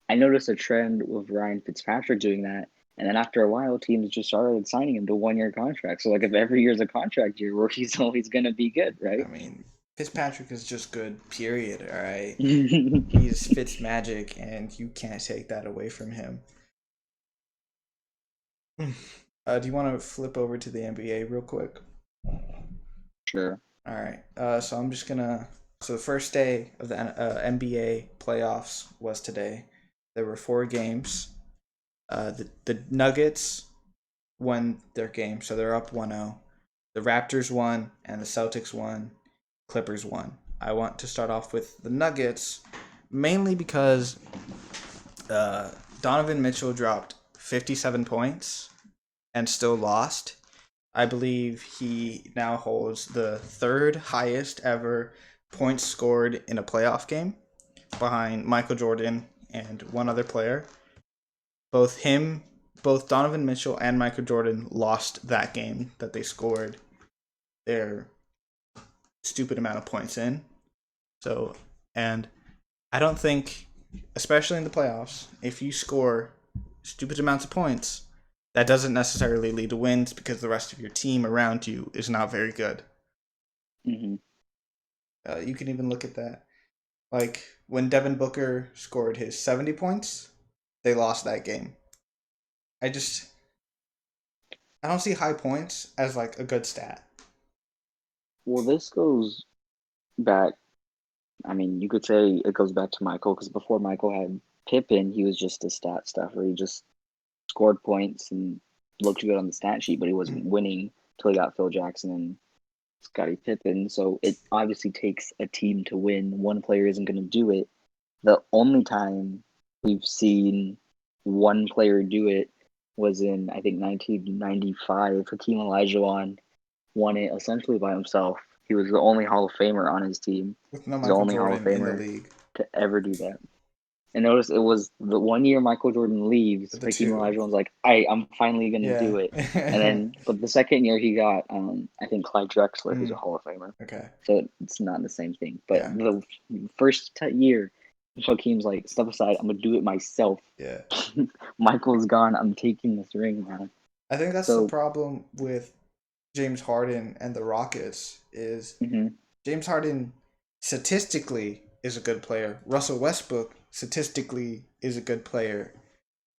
a trend with Ryan Fitzpatrick doing that. And then after a while, teams just started signing him to 1 year contracts. So like if every year's a contract year, where he's always gonna be good, I right? mean, Fitzpatrick is just good. Period. All right. He's Fitz magic, and you can't take that away from him. Do you want to flip over to the NBA real quick? Sure. All right. So I'm just gonna. So the first day of the NBA playoffs was today. There were 4 games. The Nuggets won their game, so they're up 1-0. The Raptors won, and the Celtics won. Clippers won. I want to start off with the Nuggets, mainly because uh, Donovan Mitchell dropped 57 points and still lost. I believe he now holds the third highest ever points scored in a playoff game behind Michael Jordan and one other player. Both Donovan Mitchell and Michael Jordan lost that game that they scored their stupid amount of points in. So, and I don't think, especially in the playoffs, if you score stupid amounts of points, that doesn't necessarily lead to wins because the rest of your team around you is not very good. Hmm. You can even look at that. Like when Devin Booker scored his 70 points, they lost that game. I just I don't see high points as like a good stat. Well, this goes back. I mean, you could say it goes back to Michael because before Michael had Pippen, he was just a stat stuffer. He just scored points and looked good on the stat sheet, but he wasn't winning until he got Phil Jackson and Scottie Pippen. So it obviously takes a team to win. One player isn't going to do it. The only time we've seen one player do it was in, I think, 1995. Hakeem Olajuwon won it essentially by himself. He was the only Hall of Famer on his team. With no He's the Michael only Hall of Jordan in the Famer league. to ever do that. And notice it was the 1 year Michael Jordan leaves, The Hakeem two. Olajuwon's like, I'm finally gonna Yeah. do it. And then, but the second year he got, I think Clyde Drexler, who's a Mm, Hall of Famer. okay. So it's not the same thing. But Yeah. the first year, Hakeem's like, step aside, I'm gonna do it myself. Yeah. Michael's gone, I'm taking this ring now. I think that's the So, problem with James Harden and the Rockets is mhm. James Harden statistically is a good player. Russell Westbrook statistically is a good player,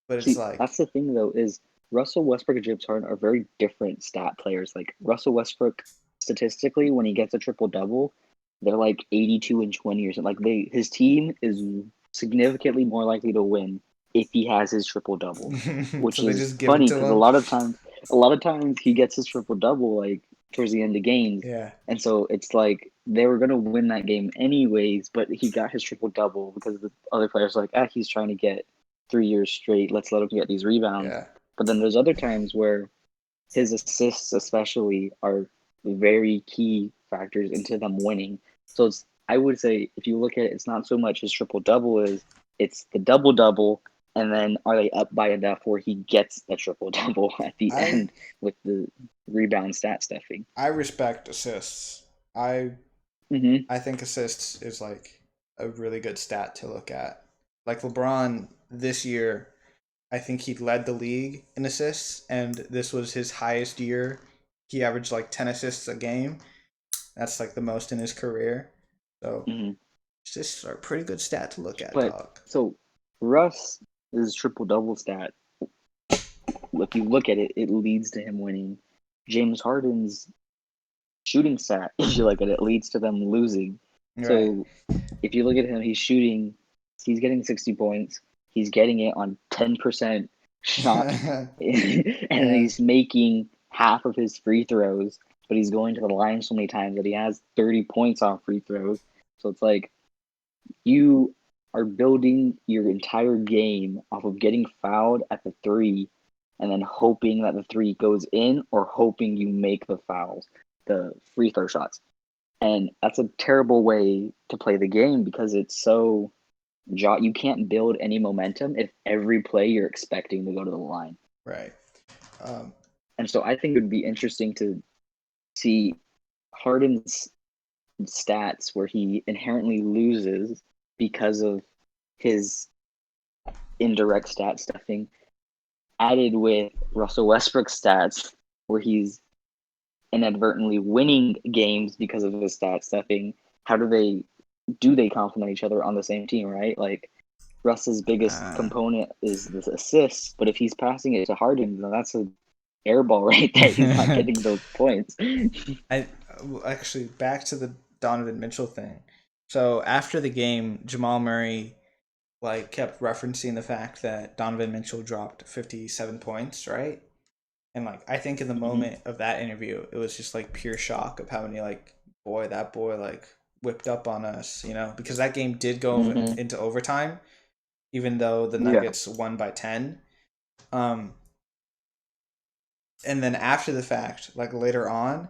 but it's See, that's like the thing though, is Russell Westbrook and James Harden are very different stat players. Like Russell Westbrook, statistically, when he gets a triple double, they're like 82-20 or something. Like his team is significantly more likely to win if he has his triple double, which So they is just give it funny to because him. a lot of times he gets his triple double like towards the end of games, Yeah. and so it's like they were gonna win that game anyways, but he got his triple double because the other players were like, he's trying to get 3 years straight. Let's let him get these rebounds. Yeah. But then there's other times where his assists especially are very key factors into them winning. So it's I would say if you look at it, it's not so much his triple double is it's the double double, and then are they up by enough where he gets the triple double at the I end with the rebound stat stuffing. I respect assists. I Mm-hmm. I think assists is like a really good stat to look at. Like LeBron this year, I think he led the league in assists, and this was his highest year. He averaged like 10 assists a game. That's like the most in his career. So Mm-hmm. assists are a pretty good stat to look at, But dog. so Russ is triple double stat. If you look at it, it leads to him winning. James Harden's shooting stat, if you look at it, leads to them losing. Right. So if you look at him, he's getting 60 points. He's getting it on 10% shot, and Yeah. he's making half of his free throws, but he's going to the line so many times that he has 30 points on free throws. So it's like you are building your entire game off of getting fouled at the three and then hoping that the three goes in or hoping you make the fouls, the free throw shots. And that's a terrible way to play the game because it's so you can't build any momentum if every play you're expecting to go to the line. Right. Um, And so I think it would be interesting to see Harden's stats where he inherently loses because of his indirect stat stuffing added with Russell Westbrook's stats where he's inadvertently winning games because of his stat stuffing. How do they complement each other on the same team, right? Like Russ's biggest uh, component is the assists, but if he's passing it to Harden, then that's a airball right there. He's not getting those points. I actually back to the Donovan Mitchell thing. So after the game, Jamal Murray like kept referencing the fact that Donovan Mitchell dropped 57 points, right? And like I think in the Mm-hmm. moment of that interview, it was just like pure shock of how many like that boy like whipped up on us, because that game did go Mm-hmm. into overtime, even though the Yeah. Nuggets won by 10. Um, and then after the fact, like later on,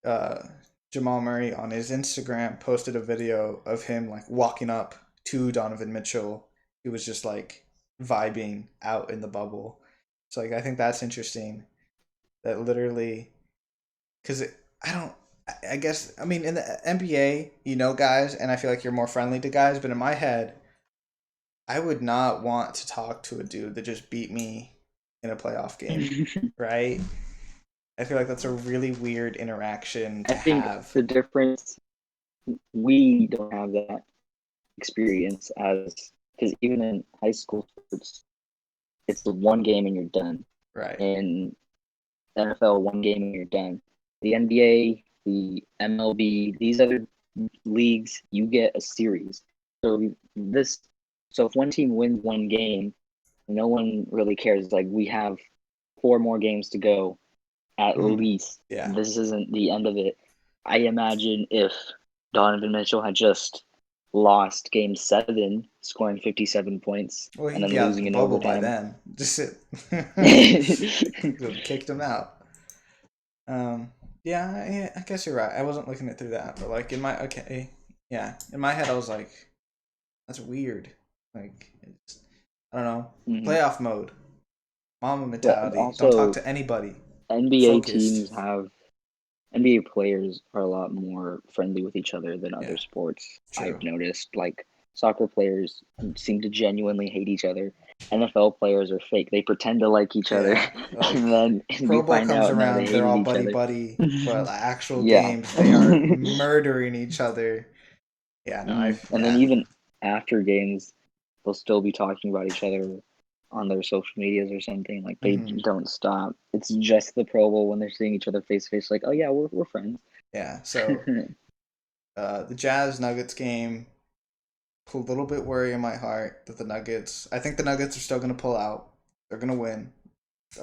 uh, Jamal Murray on his Instagram posted a video of him like walking up to Donovan Mitchell, who was just like vibing out in the bubble. So like I think that's interesting. That literally, because I don't. I guess I mean in the NBA, guys, and I feel like you're more friendly to guys, but in my head, I would not want to talk to a dude that just beat me in a playoff game, right? I feel like that's a really weird interaction I to think have. the difference we don't have that experience as because even in high school sports, it's the one game and you're done. Right. In NFL, one game and you're done. The NBA, the MLB, these other leagues, you get a series. So this, so if one team wins one game, no one really cares. Like we have four more games to go at Mm, least. yeah. This isn't the end of it. I imagine if Donovan Mitchell had just lost game seven, scoring 57 points, Well, and he'd then be out of losing the in bubble by overtime. then. Just it. Kicked him out. Yeah, I guess you're right. I wasn't looking it through that, but like in my okay, yeah, in my head I was like, that's weird. Like, I don't know, Mhm. playoff mode, mama But mentality. Don't talk also, to anybody. NBA Focused. teams have NBA players are a lot more friendly with each other than other Yeah, sports. I've true. noticed, like soccer players seem to genuinely hate each other. NFL players are fake. They pretend to like each other, Yeah, like and then Pro you Bowl find comes out no, they around, they're hated all each buddy other. buddy, but like, actual Yeah. games they are murdering each other. Yeah, no, And I've then yeah, even after games, they'll still be talking about each other on their social medias or something. Like they hmm don't stop. It's just the Pro Bowl when they're seeing each other face to face. Like, oh yeah, we're friends. yeah. So The Jazz Nuggets game, a little bit worry in my heart that the Nuggets. I think the Nuggets are still going to pull out. They're going to win,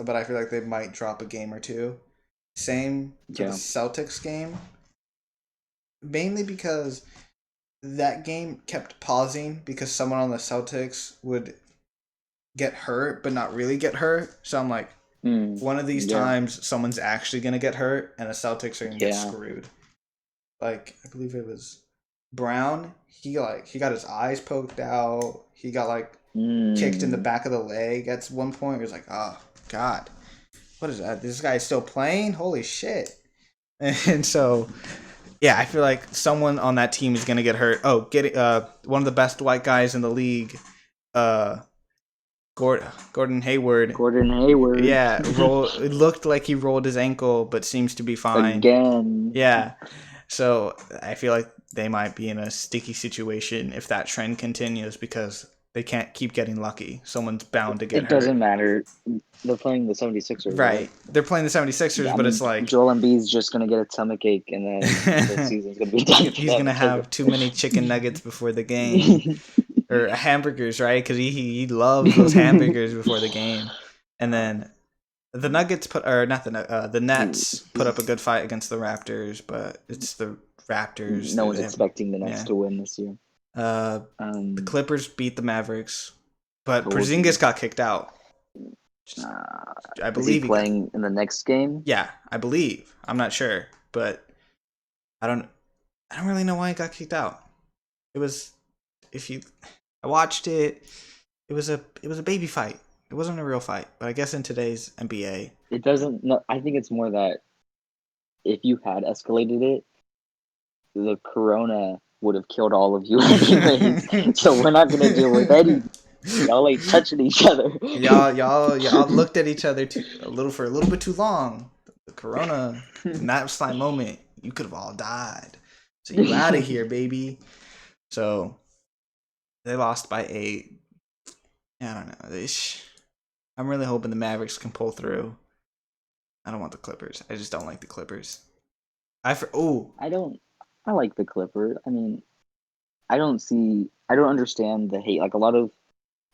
but I feel like they might drop a game or two. Same for the Yeah. Celtics game, mainly because that game kept pausing because someone on the Celtics would get hurt but not really get hurt. So I'm like, one of these Yeah. times someone's actually gonna get hurt and the Celtics are gonna get Yeah. screwed. Like I believe it was Brown. He got his eyes poked out. He got like kicked in the back of the leg at one point. It was like, oh god, what is that? This guy's still playing? Holy shit! And so, yeah, I feel like someone on that team is gonna get hurt. Oh, getting one of the best white guys in the league, uh, Gordon Hayward. Gordon Hayward. Yeah, it looked like he rolled his ankle, but seems to be fine. Again. Yeah, so I feel like they might be in a sticky situation if that trend continues because they can't keep getting lucky. Someone's bound to get hurt. It doesn't matter. They're playing the 76ers. Right. They're playing the 76ers, but it's like Joel Embiid's just going to get a tummy ache and then the season's going to be done. He's going to have too many chicken nuggets before the game. Or hamburgers, right? Because he loves those hamburgers before the game. And then the Nuggets the Nets put up a good fight against the Raptors, but it's the Raptors. No one's expecting the Nets to win this year. The Clippers beat the Mavericks, but Porzingis got kicked out. I believe is he playing in the next game. Yeah, I believe. I'm not sure, but I don't really know why he got kicked out. I watched it. It was a baby fight. It wasn't a real fight, but I guess in today's NBA, it doesn't. No, I think it's more that if you had escalated it, the corona would have killed all of you anyways. So we're not gonna deal with any. Y'all ain't touching each other. y'all looked at each other for a little bit too long. The corona, in that slight moment, you could have all died. So you out of here, baby. So they lost by 8. I don't know. I'm really hoping the Mavericks can pull through. I don't want the Clippers. I just don't like the Clippers. I like the Clippers. I mean, I don't understand the hate. Like a lot of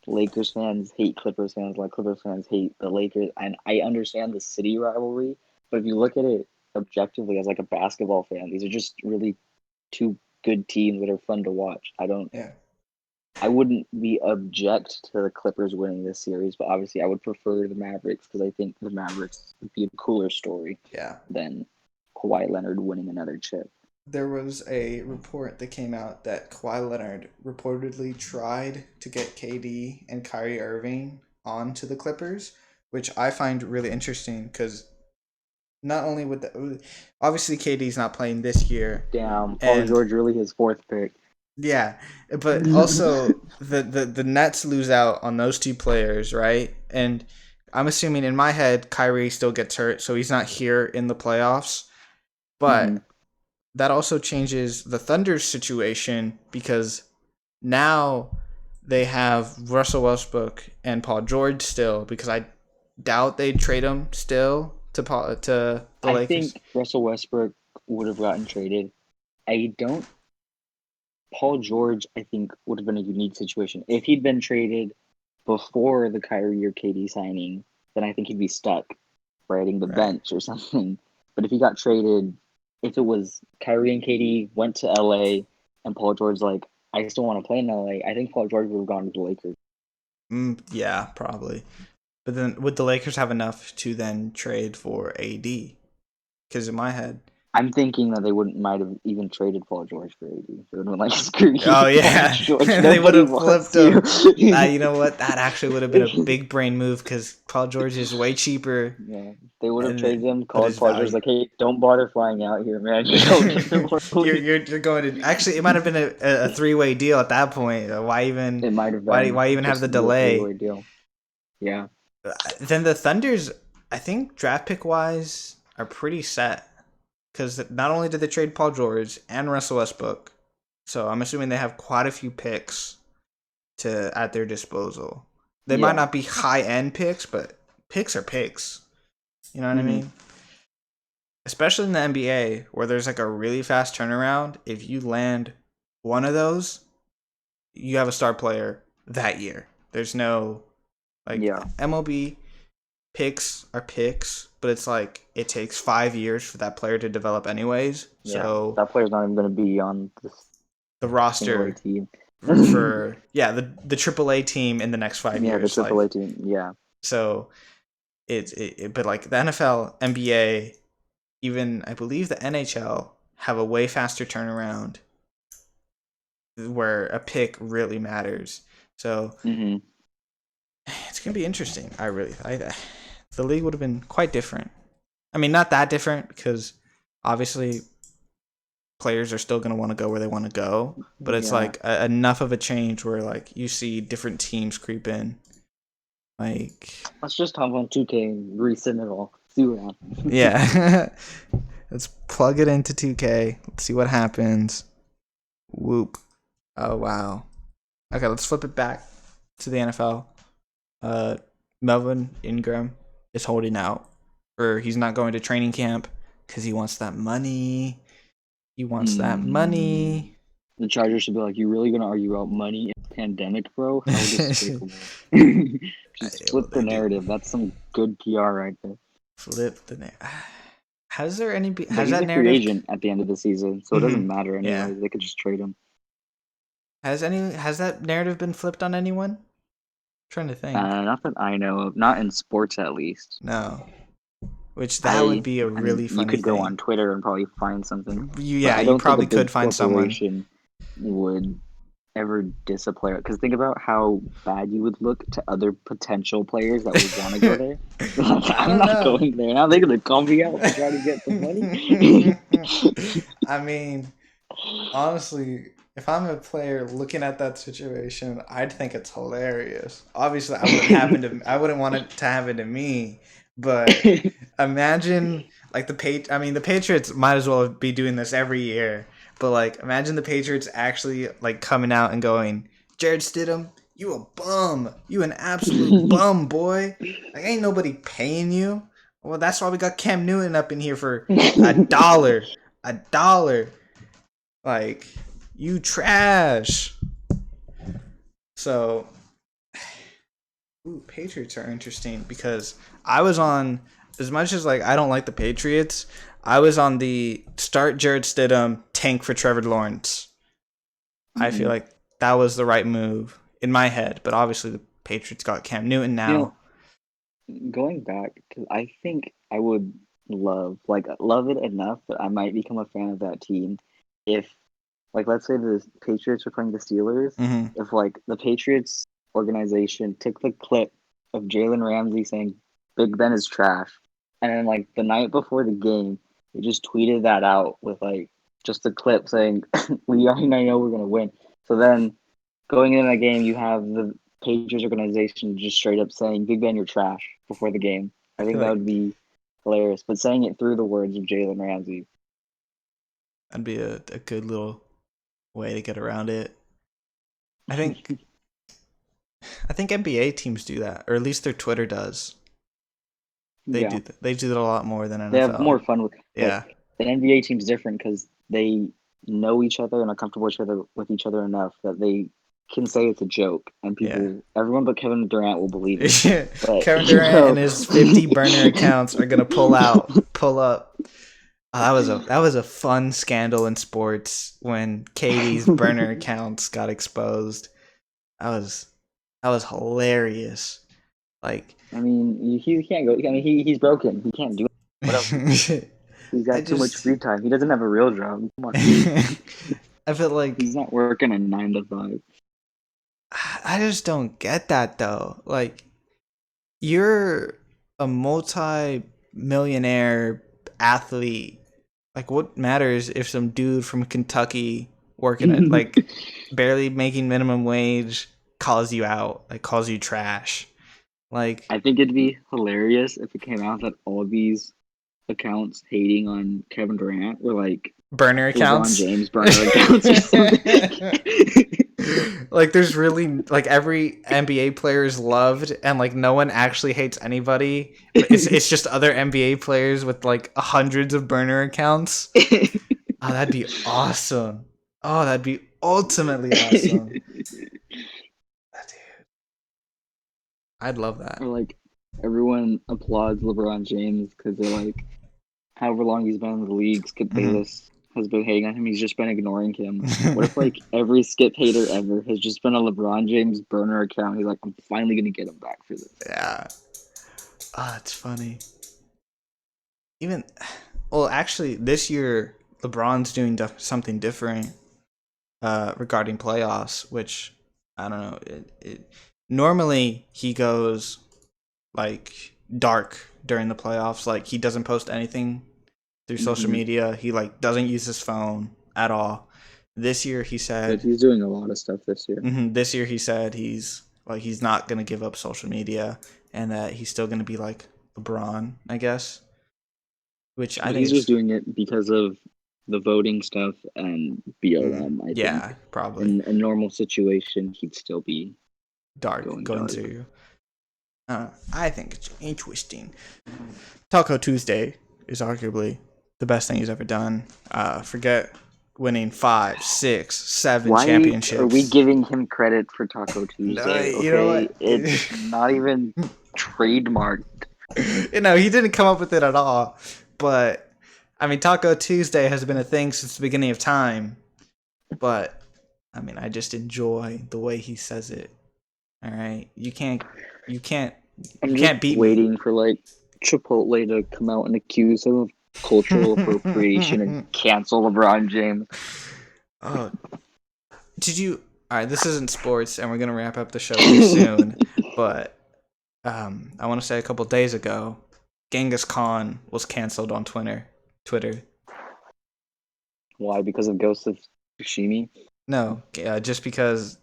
Lakers fans hate Clippers fans, like Clippers fans hate the Lakers, and I understand the city rivalry, but if you look at it objectively as like a basketball fan, these are just really two good teams that are fun to watch. I wouldn't be object to the Clippers winning this series, but obviously I would prefer the Mavericks because I think the Mavericks would be a cooler story than Kawhi Leonard winning another chip. There was a report that came out that Kawhi Leonard reportedly tried to get KD and Kyrie Irving onto the Clippers, which I find really interesting because not only obviously KD's not playing this year. Damn, Paul George really his 4th pick. Yeah, but also the Nets lose out on those 2 players, right? And I'm assuming in my head Kyrie still gets hurt, so he's not here in the playoffs. But that also changes the Thunder's situation because now they have Russell Westbrook and Paul George still, because I doubt they'd trade him still to the Lakers. I think Russell Westbrook would have gotten traded. Paul George, I think, would have been a unique situation. If he'd been traded before the Kyrie or KD signing, then I think he'd be stuck riding the bench or something. But if he got traded, if it was Kyrie and KD went to LA and Paul George like, I still want to play in LA, I think Paul George would have gone to the Lakers. Yeah, probably. But then would the Lakers have enough to then trade for AD? Because in my head, I'm thinking that they might have even traded Paul George for AD. They would have been like, screw you. Oh, yeah. They would have flipped him. You know what? That actually would have been a big brain move because Paul George is way cheaper. Yeah. They would have traded him, called Paul George like, hey, don't bother flying out here, man. You're going to... Actually, it might have been a 3-way deal at that point. Why even... It might have been. Why even have the delay? 3-way deal. Yeah. Then the Thunders, I think draft pick-wise, are pretty set. Because not only did they trade Paul George and Russell Westbrook, so I'm assuming they have quite a few picks at their disposal. They might not be high-end picks, but picks are picks. You know what I mean? especially in the NBA where there's like a really fast turnaround. If you land one of those, you have a star player that year. There's no like Yeah, MLB picks are picks, but it's like it takes 5 years for that player to develop anyways. yeah. So That player's not even going to be on this the single A roster team. for the AAA team in the next five Yeah, the years, like AAA team. Yeah. so but like the NFL, NBA, even I believe the NHL have a way faster turnaround where a pick really matters. So Hmm. it's gonna be interesting. The league would have been quite different. I mean, not that different because obviously players are still gonna want to go where they want to go, but it's Yeah. like enough of a change where like you see different teams creep in. Like, Let's just hop on 2K and resend it all. See what happens. yeah, let's plug it into 2K. Let's see what happens. Whoop. Oh wow. Okay, let's flip it back to the NFL. Melvin Ingram is holding out, or he's not going to training camp because he wants that money. He wants that money. The Chargers should be like, you really gonna argue about money in a pandemic, bro? How despicable. Just flip the narrative. That's some good PR right there. Flip the narrative. Has there any? But Has he's that a free narrative? agent at the end of the season, so it doesn't matter anyway. Yeah. They could just trade him. Has that narrative been flipped on anyone? I'm trying to think. Not that I know of. Not in sports, at least. No. Which that would be a really funny You could go thing. on Twitter and probably find something. Yeah, I you don't probably think a big could find someone. corporation would ever diss a player. Because think about how bad you would look to other potential players that would want to go there. I'm not going there. Now they're gonna call me out to try to get some money. I mean, honestly, if I'm a player looking at that situation, I'd think it's hilarious. Obviously, I wouldn't want it to happen to me, but imagine like the Patriots might as well be doing this every year. But like, imagine the Patriots actually like coming out and going, Jared Stidham, you a bum, you an absolute bum, boy. Like, ain't nobody paying you. Well, that's why we got Cam Newton up in here for $1. $1. Like, you trash. So, Patriots are interesting because I was on, as much as like I don't like the Patriots, I was on the start Jared Stidham, tank for Trevor Lawrence. I feel like that was the right move in my head, but obviously the Patriots got Cam Newton now. Going back, because I think I would love it enough that I might become a fan of that team if, like, let's say the Patriots were playing the Steelers. Mm-hmm. If like the Patriots organization took the clip of Jalen Ramsey saying Big Ben is trash, and then like the night before the game, they just tweeted that out with like just a clip saying we already know we're gonna win. So then going into that game, you have the Patriots organization just straight up saying Big Ben, you're trash before the game. I think that would be hilarious. But saying it through the words of Jalen Ramsey. That'd be a good little way to get around it. I think NBA teams do that, or at least their Twitter does. They do that a lot more than NFL. They have more fun with it. Yeah. The NBA team's different because they know each other and are comfortable with each other enough that they can say it's a joke, and everyone but Kevin Durant will believe it. But, Kevin Durant and his 50 burner accounts are gonna pull up. That was a fun scandal in sports when KD's burner accounts got exposed. That was hilarious. Like, I mean, he can't go. I mean, he's broken. He can't do it. What else? He's got too much free time. He doesn't have a real job. Come on. I feel like he's not working a 9 to 5. I just don't get that though. Like, you're a multi-millionaire athlete. Like, what matters if some dude from Kentucky working at like barely making minimum wage calls you out, like calls you trash? Like, I think it'd be hilarious if it came out that all these accounts hating on Kevin Durant were like Burner LeBron accounts. James burner accounts or something. Like there's really like every NBA player is loved and like no one actually hates anybody. It's just other NBA players with like hundreds of burner accounts. Oh, that'd be awesome. Oh, that'd be ultimately awesome. I'd love that. Or like everyone applauds LeBron James because they're like, however long he's been in the league, Skip Bayless has been hating on him. He's just been ignoring him. What if like every Skip hater ever has just been a LeBron James burner account? He's like, I'm finally gonna get him back for this. Yeah. Oh, it's funny. Even, well, actually, this year LeBron's doing something different regarding playoffs, which I don't know. Normally he goes like dark during the playoffs. Like he doesn't post anything through social media. He like doesn't use his phone at all. This year he said But he's doing a lot of stuff this year. This year he said he's not gonna give up social media and that he's still gonna be like LeBron, I guess. Which I think he's just doing it because of the voting stuff and BLM. I yeah, think probably in a normal situation he'd still be going dark. to. I think it's interesting. Taco Tuesday is arguably the best thing he's ever done. Forget winning 5, 6, 7 championships. Are we giving him credit for Taco Tuesday? No, you know what? It's not even trademarked. You know, he didn't come up with it at all. But I mean, Taco Tuesday has been a thing since the beginning of time. But I mean, I just enjoy the way he says it. All right, you can't beat waiting me. for like Chipotle to come out and accuse him of cultural appropriation and cancel LeBron James. Oh, did you? All right, this isn't sports, and we're gonna wrap up the show pretty soon. But I want to say a couple days ago, Genghis Khan was canceled on Twitter. Why? Because of Ghost of Tsushima? No, just because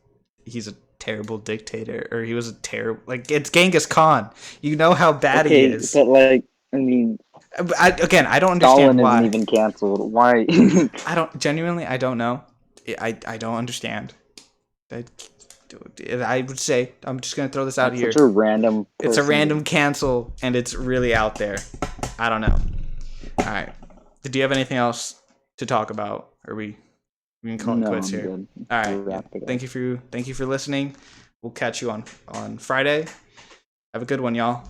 he's a terrible dictator, or he was a terrible. Like it's Genghis Khan. You know how bad he is. But like, I mean, I don't understand Stalin why. isn't even canceled. Why? I don't know. I don't understand. I would say I'm just gonna throw this out here. Such a random. It's a random cancel, and it's really out there. I don't know. All right. Do you have anything else to talk about? Or we can call it quits here. Good. All right. Thank you for listening. We'll catch you on Friday. Have a good one, y'all.